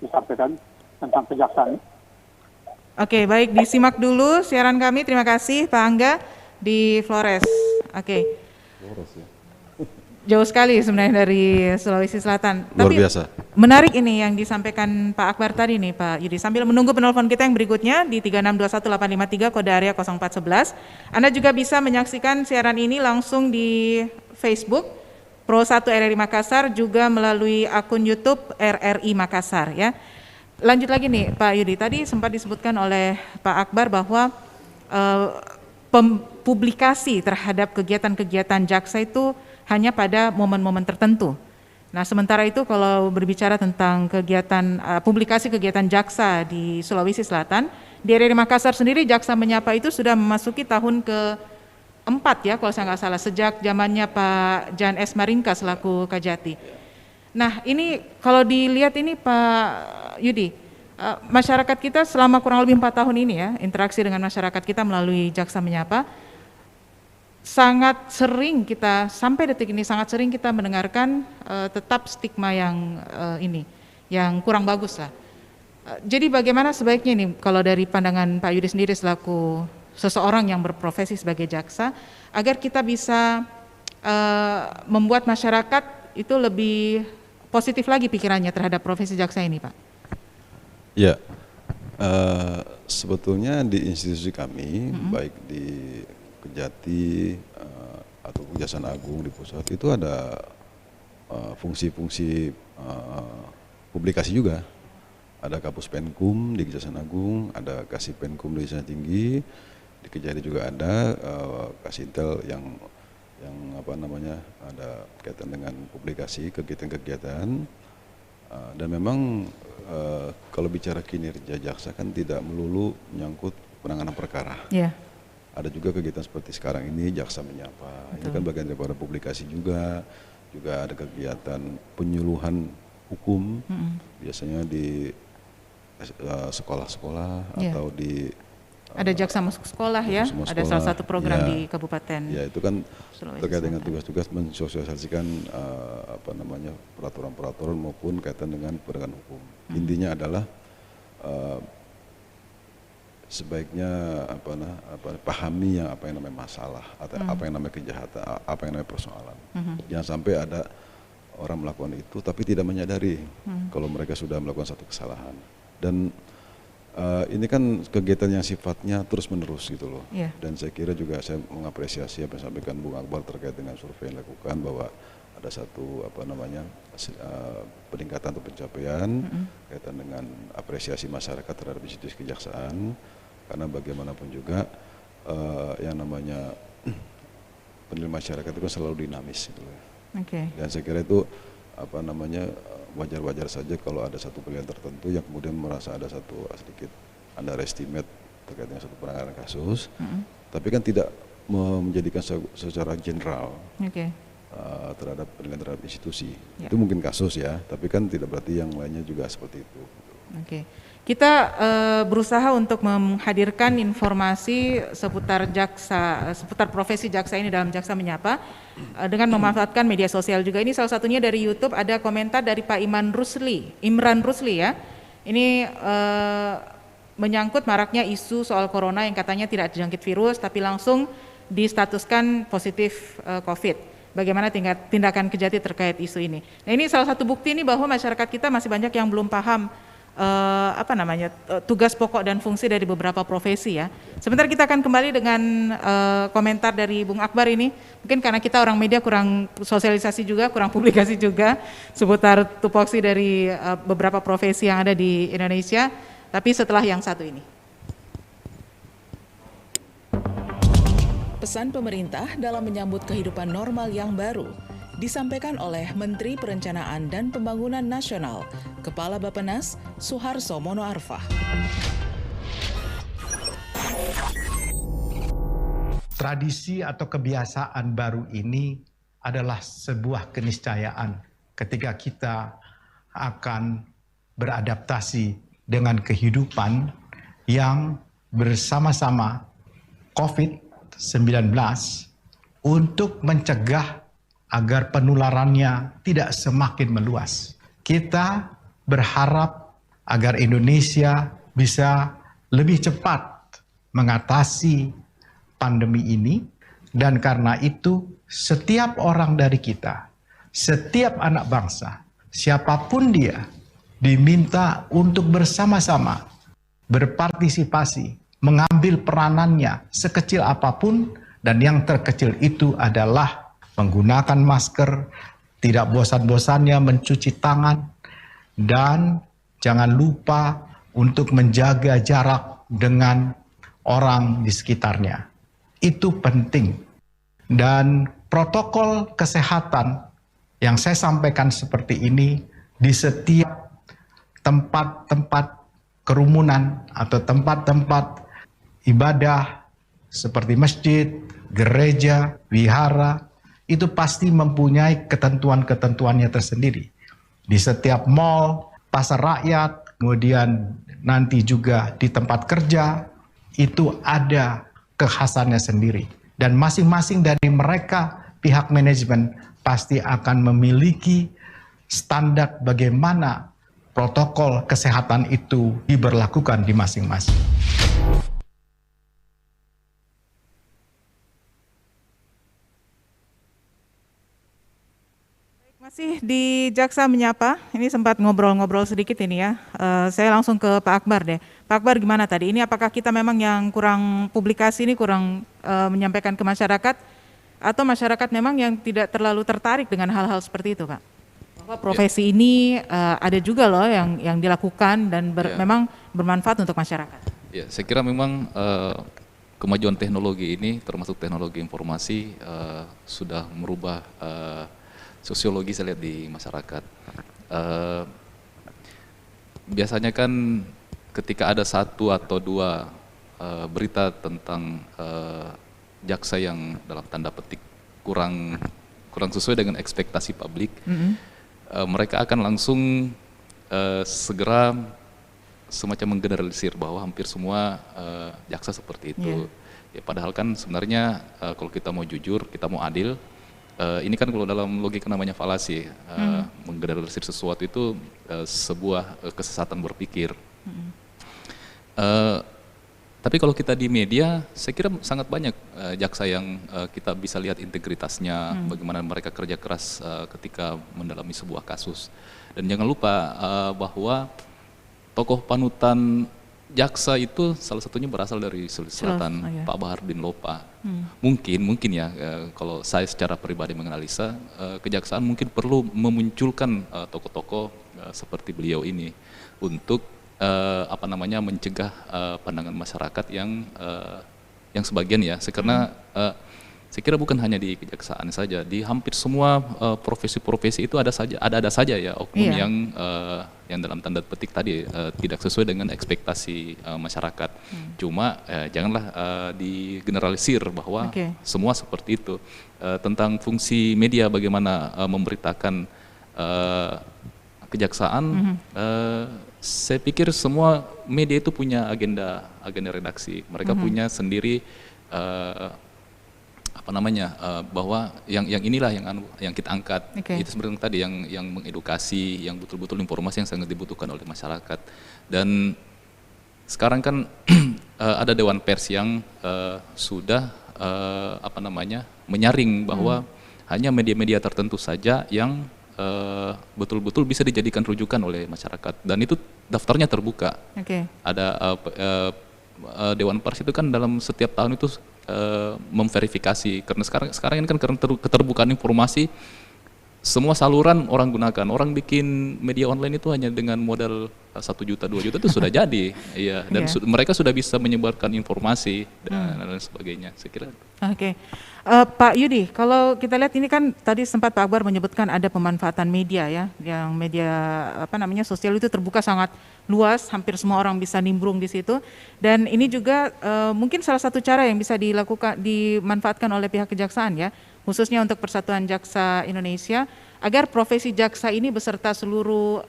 disampaikan. tentang kejaksaan. Oke, baik, disimak dulu siaran kami. Terima kasih Pak Angga di Flores. Oke. Boros ya. Jauh sekali sebenarnya dari Sulawesi Selatan. Luar Tapi biasa. menarik ini yang disampaikan Pak Akbar tadi nih Pak Yudi. Sambil menunggu penelpon kita yang berikutnya di 3621853 kode area 0411. Anda juga bisa menyaksikan siaran ini langsung di Facebook Pro 1 RRI Makassar, juga melalui akun YouTube RRI Makassar ya. Lanjut lagi nih Pak Yudi, tadi sempat disebutkan oleh Pak Akbar bahwa publikasi terhadap kegiatan-kegiatan jaksa itu hanya pada momen-momen tertentu. Nah, sementara itu kalau berbicara tentang kegiatan publikasi kegiatan jaksa di Sulawesi Selatan, di RRI Makassar sendiri Jaksa Menyapa itu sudah memasuki tahun ke-4 ya kalau saya nggak salah, sejak zamannya Pak Jan S. Maringka selaku Kajati. Nah, ini kalau dilihat ini Pak Yudi, masyarakat kita selama kurang lebih 4 tahun ini ya, interaksi dengan masyarakat kita melalui Jaksa Menyapa, sangat sering kita, sampai detik ini sangat sering kita mendengarkan tetap stigma yang yang kurang bagus lah. Jadi bagaimana sebaiknya nih kalau dari pandangan Pak Yudi sendiri selaku seseorang yang berprofesi sebagai jaksa, agar kita bisa membuat masyarakat itu lebih positif lagi pikirannya terhadap profesi jaksa ini, Pak? Ya, sebetulnya di institusi kami, baik di Kejati atau Kejaksaan Agung di pusat itu ada fungsi-fungsi publikasi juga. Ada Kapus Penkum di Kejaksaan Agung, ada Kasih Penkum di Kejaksaan Tinggi, di Kejati juga ada Kasintel yang apa namanya ada kaitan dengan publikasi kegiatan-kegiatan. Dan memang kalau bicara kinerja jaksa kan tidak melulu menyangkut penanganan perkara. Yeah. Ada juga kegiatan seperti sekarang ini Jaksa Menyapa. Betul. Ini kan bagian daripada publikasi juga ada kegiatan penyuluhan hukum, biasanya di sekolah-sekolah atau di ada jaksa masuk sekolah ya, ada salah satu program di kabupaten. Ya, itu kan Sulawesi terkait dengan Selatan. tugas-tugas mensosialisasikan peraturan-peraturan maupun kaitan dengan penegakan hukum. Intinya adalah sebaiknya pahami apa yang namanya masalah atau apa yang namanya kejahatan, apa yang namanya persoalan. Jangan sampai ada orang melakukan itu tapi tidak menyadari kalau mereka sudah melakukan satu kesalahan. Dan ini kan kegiatan yang sifatnya terus menerus gitu loh. Yeah. Dan saya kira juga saya mengapresiasi apa yang disampaikan Bung Akbar terkait dengan survei yang dilakukan bahwa ada satu peningkatan atau pencapaian kaitan dengan apresiasi masyarakat terhadap institusi kejaksaan. Karena bagaimanapun juga yang namanya penilaian masyarakat itu kan selalu dinamis gitu. Okay. Dan saya kira itu wajar-wajar saja kalau ada satu pilihan tertentu yang kemudian merasa ada satu sedikit underestimate terkait dengan satu penanganan kasus, tapi kan tidak menjadikan secara general terhadap penilaian terhadap institusi. Itu mungkin kasus ya, tapi kan tidak berarti yang lainnya juga seperti itu. Oke. Kita berusaha untuk menghadirkan informasi seputar profesi jaksa ini dalam Jaksa Menyapa dengan memanfaatkan media sosial juga. Ini salah satunya dari YouTube, ada komentar dari Pak Imran Rusli ya. Ini menyangkut maraknya isu soal corona yang katanya tidak terjangkit virus tapi langsung distatuskan positif COVID. Bagaimana tindakan Kejati terkait isu ini. Nah, ini salah satu bukti ini bahwa masyarakat kita masih banyak yang belum paham tugas pokok dan fungsi dari beberapa profesi ya. Sebentar kita akan kembali dengan komentar dari Bung Akbar ini. Mungkin karena kita orang media kurang sosialisasi juga, kurang publikasi juga seputar tupoksi dari beberapa profesi yang ada di Indonesia. Tapi setelah yang satu ini. Pesan pemerintah dalam menyambut kehidupan normal yang baru disampaikan oleh Menteri Perencanaan dan Pembangunan Nasional, Kepala Bappenas, Suharso Mono Arfa. Tradisi atau kebiasaan baru ini adalah sebuah keniscayaan ketika kita akan beradaptasi dengan kehidupan yang bersama-sama COVID-19 untuk mencegah agar penularannya tidak semakin meluas. Kita berharap agar Indonesia bisa lebih cepat mengatasi pandemi ini, dan karena itu setiap orang dari kita, setiap anak bangsa, siapapun dia, diminta untuk bersama-sama berpartisipasi, mengambil peranannya sekecil apapun, dan yang terkecil itu adalah menggunakan masker, tidak bosan-bosannya mencuci tangan, dan jangan lupa untuk menjaga jarak dengan orang di sekitarnya. Itu penting. Dan protokol kesehatan yang saya sampaikan seperti ini di setiap tempat-tempat kerumunan atau tempat-tempat ibadah seperti masjid, gereja, wihara, itu pasti mempunyai ketentuan-ketentuannya tersendiri. Di setiap mall, pasar rakyat, kemudian nanti juga di tempat kerja, itu ada kekhasannya sendiri. Dan masing-masing dari mereka, pihak manajemen pasti akan memiliki standar bagaimana protokol kesehatan itu diberlakukan di masing-masing. Masih di Jaksa Menyapa, ini sempat ngobrol-ngobrol sedikit ini ya. Saya langsung ke Pak Akbar deh. Pak Akbar gimana tadi? Ini apakah kita memang yang kurang publikasi ini, kurang menyampaikan ke masyarakat, atau masyarakat memang yang tidak terlalu tertarik dengan hal-hal seperti itu, Pak? Bahwa profesi ini ada juga loh yang dilakukan dan memang bermanfaat untuk masyarakat. Ya, saya kira memang kemajuan teknologi ini, termasuk teknologi informasi, sudah merubah sosiologi saya lihat di masyarakat. Biasanya kan ketika ada satu atau dua berita tentang jaksa yang dalam tanda petik kurang sesuai dengan ekspektasi publik, mereka akan langsung segera semacam menggeneralisir bahwa hampir semua jaksa seperti itu. Ya, padahal kan sebenarnya kalau kita mau jujur, kita mau adil, ini kan kalau dalam logika namanya falasi, menggeneralisir sesuatu itu sebuah kesesatan berpikir. Tapi kalau kita di media, saya kira sangat banyak jaksa yang kita bisa lihat integritasnya, bagaimana mereka kerja keras ketika mendalami sebuah kasus. Dan jangan lupa bahwa tokoh panutan jaksa itu salah satunya berasal dari Sulawesi Selatan, Pak Bahardin Lopa. Mungkin ya, kalau saya secara pribadi menganalisa, kejaksaan mungkin perlu memunculkan tokoh-tokoh seperti beliau ini untuk mencegah pandangan masyarakat yang sebagian ya, karena saya kira bukan hanya di kejaksaan saja, di hampir semua profesi-profesi itu ada saja ya oknum yang dalam tanda petik tadi tidak sesuai dengan ekspektasi masyarakat. Cuma janganlah digeneralisir bahwa semua seperti itu. Tentang fungsi media bagaimana memberitakan kejaksaan, saya pikir semua media itu punya agenda redaksi. Mereka punya sendiri bahwa yang inilah yang kita angkat. Itu sebenarnya tadi yang mengedukasi, yang betul-betul informasi yang sangat dibutuhkan oleh masyarakat. Dan sekarang kan ada Dewan Pers yang sudah menyaring bahwa hanya media-media tertentu saja yang betul-betul bisa dijadikan rujukan oleh masyarakat, dan itu daftarnya terbuka. Ada Dewan Pers itu kan dalam setiap tahun itu memverifikasi, karena sekarang ini kan karena keterbukaan informasi, semua saluran orang gunakan. Orang bikin media online itu hanya dengan modal 1 juta, 2 juta itu sudah jadi, ya. Dan mereka sudah bisa menyebarkan informasi dan lain sebagainya. Saya kira. Pak Yudi, kalau kita lihat ini kan tadi sempat Pak Akbar menyebutkan ada pemanfaatan media ya, yang media sosial itu terbuka sangat luas, hampir semua orang bisa nimbrung di situ. Dan ini juga mungkin salah satu cara yang bisa dimanfaatkan oleh pihak kejaksaan ya, khususnya untuk Persatuan Jaksa Indonesia, agar profesi jaksa ini beserta seluruh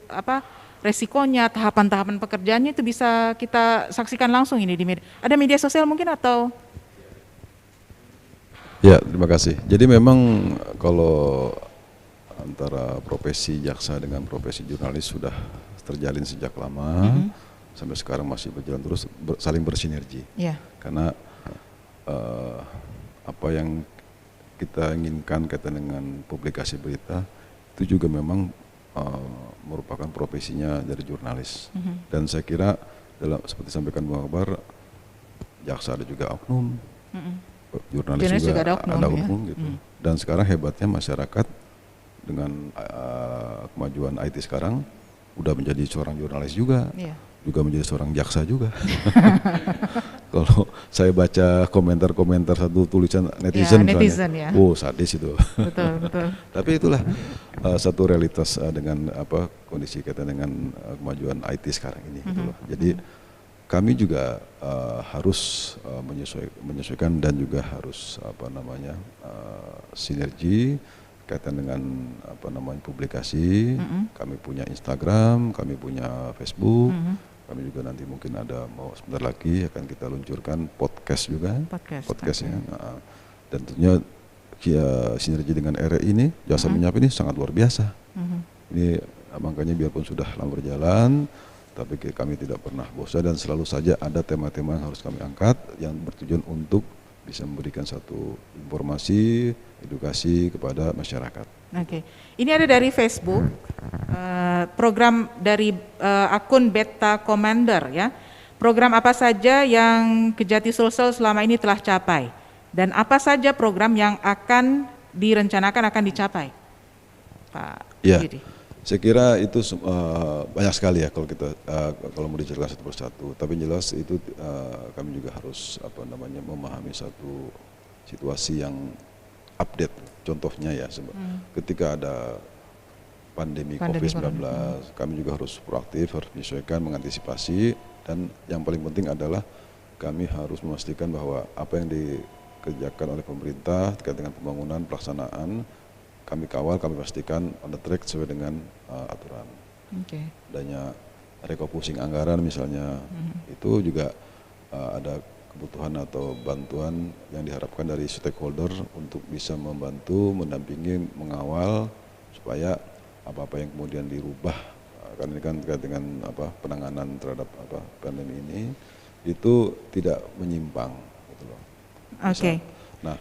resikonya, tahapan-tahapan pekerjaannya itu bisa kita saksikan langsung ini di media. Ada media sosial mungkin atau? Ya, terima kasih. Jadi memang kalau antara profesi jaksa dengan profesi jurnalis sudah terjalin sejak lama, sampai sekarang masih berjalan terus, saling bersinergi. Ya. Karena apa yang kita inginkan kaitan dengan publikasi berita itu juga memang merupakan profesinya dari jurnalis. Dan saya kira dalam seperti sampaikan Bung Akbar, jaksa ada juga oknum, jurnalis juga ada oknum gitu. Dan sekarang hebatnya masyarakat dengan kemajuan IT sekarang udah menjadi seorang jurnalis juga, juga menjadi seorang jaksa juga. Kalau saya baca komentar-komentar satu tulisan netizen misalnya, oh sadis itu. Betul. Tapi itulah satu realitas dengan kondisi kaitan dengan kemajuan IT sekarang ini. Gitu loh. Jadi kami juga harus menyesuaikan dan juga harus sinergi kaitan dengan publikasi. Kami punya Instagram, kami punya Facebook. Kami juga nanti mungkin ada sebentar lagi akan kita luncurkan podcast juga, podcastnya. Dan tentunya sinergi dengan RRI ini, Jasa Menyapa ini sangat luar biasa. Ini makanya biarpun sudah lama berjalan, tapi kami tidak pernah bosan dan selalu saja ada tema-tema yang harus kami angkat yang bertujuan untuk bisa memberikan satu informasi, edukasi kepada masyarakat. Oke, ini ada dari Facebook, program dari akun Beta Commander ya. Program apa saja yang Kejati Sulsel selama ini telah capai dan apa saja program yang akan direncanakan akan dicapai, Pak Yudi? Saya kira itu banyak sekali ya kalau kita kalau mau dijelaskan satu persatu. Tapi jelas itu kami juga harus memahami satu situasi yang update. Contohnya ya, ketika ada pandemi COVID-19, kami juga harus proaktif, harus menyesuaikan, mengantisipasi, dan yang paling penting adalah kami harus memastikan bahwa apa yang dikerjakan oleh pemerintah terkait dengan pembangunan, pelaksanaan, kami kawal, kami pastikan on the track sesuai dengan aturan. Adanya refocusing anggaran misalnya, itu juga ada kebutuhan atau bantuan yang diharapkan dari stakeholder untuk bisa membantu, mendampingi, mengawal supaya apa-apa yang kemudian dirubah, karena ini kan terkait dengan penanganan terhadap pandemi ini itu tidak menyimpang, gitu loh. Nah,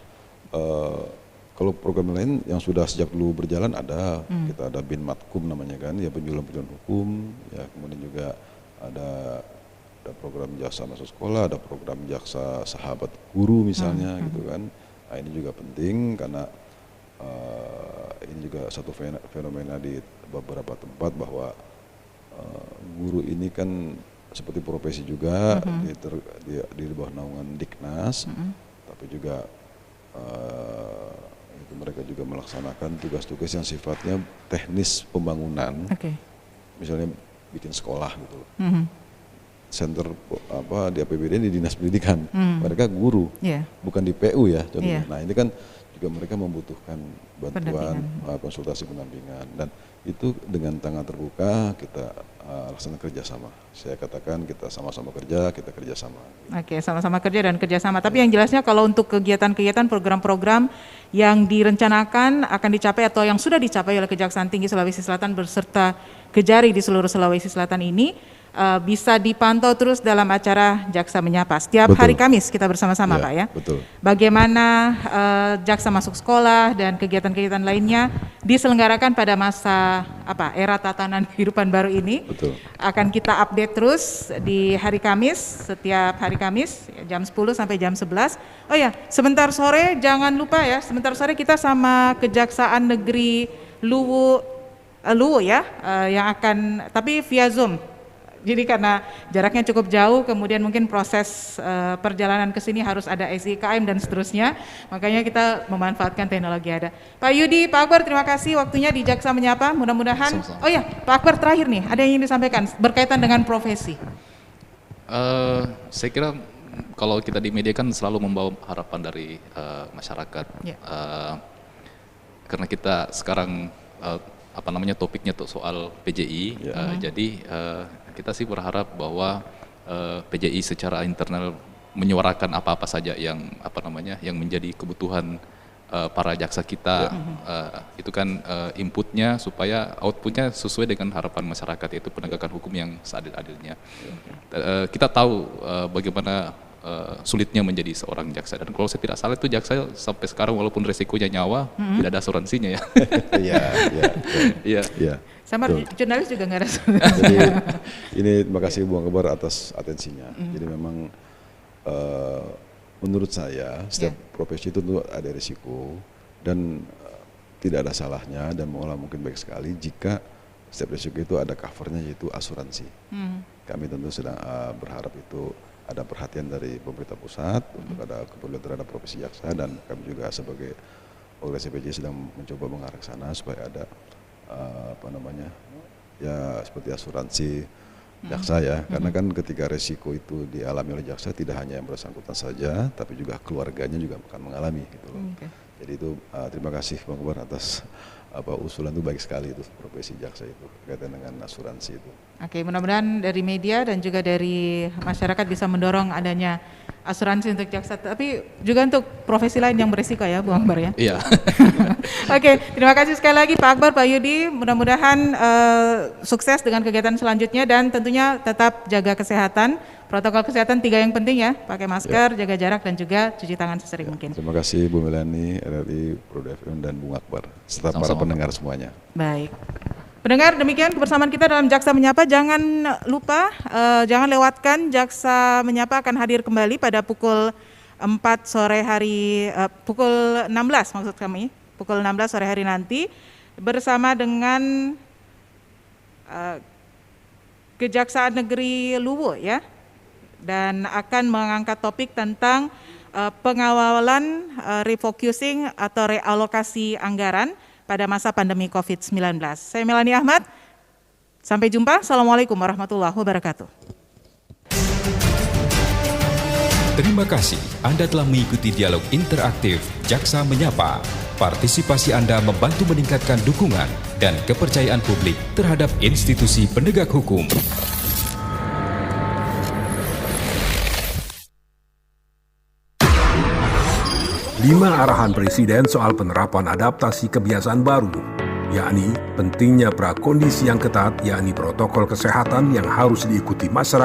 kalau program lain yang sudah sejak dulu berjalan ada, kita ada Bin Matkum namanya kan, ya penjualan hukum, ya kemudian juga ada program jaksa masuk sekolah, ada program jaksa sahabat guru misalnya gitu kan. Nah ini juga penting karena ini juga satu fenomena di beberapa tempat bahwa guru ini kan seperti profesi juga di bawah naungan Diknas, tapi juga mereka juga melaksanakan tugas-tugas yang sifatnya teknis pembangunan, misalnya bikin sekolah gitu. Center di APBD di Dinas Pendidikan, mereka guru, bukan di PU ya contohnya. Nah ini kan juga mereka membutuhkan bantuan, konsultasi pendampingan, dan itu dengan tangan terbuka kita laksanakan kerjasama. Saya katakan kita sama-sama kerja, kita kerjasama. Oke, sama-sama kerja dan kerjasama. Tapi yang jelasnya kalau untuk kegiatan-kegiatan, program-program yang direncanakan akan dicapai atau yang sudah dicapai oleh Kejaksaan Tinggi Sulawesi Selatan beserta Kejari di seluruh Sulawesi Selatan ini bisa dipantau terus dalam acara Jaksa Menyapa. Setiap hari Kamis kita bersama-sama Pak ya. Betul. Bagaimana jaksa masuk sekolah dan kegiatan-kegiatan lainnya diselenggarakan pada masa era tatanan kehidupan baru ini. Betul. Akan kita update terus di hari Kamis, setiap hari Kamis jam 10 sampai jam 11. Oh ya, sebentar sore jangan lupa ya, sebentar sore kita sama Kejaksaan Negeri Luwu ya, yang akan tapi via Zoom. Jadi karena jaraknya cukup jauh, kemudian mungkin proses perjalanan ke sini harus ada SIKM dan seterusnya, makanya kita memanfaatkan teknologi ada. Pak Yudi, Pak Akbar, terima kasih waktunya di Jaksa Menyapa, mudah-mudahan. Oh ya, Pak Akbar terakhir nih, ada yang ingin disampaikan berkaitan dengan profesi. Saya kira kalau kita di media kan selalu membawa harapan dari masyarakat, karena kita sekarang topiknya tuh soal PJI, jadi kita sih berharap bahwa PJI secara internal menyuarakan apa-apa saja yang yang menjadi kebutuhan para jaksa kita, itu kan inputnya supaya outputnya sesuai dengan harapan masyarakat, yaitu penegakan hukum yang seadil-adilnya. Kita tahu bagaimana sulitnya menjadi seorang jaksa, dan kalau saya tidak salah itu jaksa sampai sekarang walaupun resikonya nyawa tidak ada asuransinya ya. Iya. Sama jurnalis juga nggak ada. Jadi ini terima kasih Bung Akbar atas atensinya. Jadi memang menurut saya setiap profesi itu tentu ada risiko, dan tidak ada salahnya dan malah mungkin baik sekali jika setiap risiko itu ada covernya, yaitu asuransi. Kami tentu sedang berharap itu ada perhatian dari pemerintah pusat untuk ada kepedulian terhadap profesi jaksa, dan kami juga sebagai organisasi PJ sedang mencoba mengarah ke sana supaya ada ya seperti asuransi jaksa ya, karena kan ketika resiko itu dialami oleh jaksa tidak hanya yang bersangkutan saja, tapi juga keluarganya juga akan mengalami gitu loh. Jadi itu terima kasih Bang Akbar atas usulan itu baik sekali itu profesi jaksa itu berkaitan dengan asuransi itu. Oke, mudah-mudahan dari media dan juga dari masyarakat bisa mendorong adanya asuransi untuk jaksa, tapi juga untuk profesi lain yang berisiko ya, Bu Akbar ya. Iya. Oke, terima kasih sekali lagi Pak Akbar, Pak Yudi. Mudah-mudahan sukses dengan kegiatan selanjutnya, dan tentunya tetap jaga kesehatan. Protokol kesehatan 3 yang penting ya, pakai masker, jaga jarak, dan juga cuci tangan sesering mungkin. Terima kasih Bu Melani, RRI, Pro FM, dan Bung Akbar, serta para pendengar semuanya. Baik. Pendengar, demikian kebersamaan kita dalam Jaksa Menyapa. Jangan lupa, jangan lewatkan Jaksa Menyapa akan hadir kembali pada pukul 4 sore hari, pukul 16 maksud kami, pukul 16 sore hari nanti, bersama dengan Kejaksaan Negeri Luwu ya, dan akan mengangkat topik tentang pengawalan refocusing atau realokasi anggaran pada masa pandemi COVID-19. Saya Melani Ahmad, sampai jumpa. Assalamualaikum warahmatullahi wabarakatuh. Terima kasih Anda telah mengikuti dialog interaktif Jaksa Menyapa. Partisipasi Anda membantu meningkatkan dukungan dan kepercayaan publik terhadap institusi penegak hukum. Lima arahan Presiden soal penerapan adaptasi kebiasaan baru, yakni pentingnya prakondisi yang ketat, yakni protokol kesehatan yang harus diikuti masyarakat.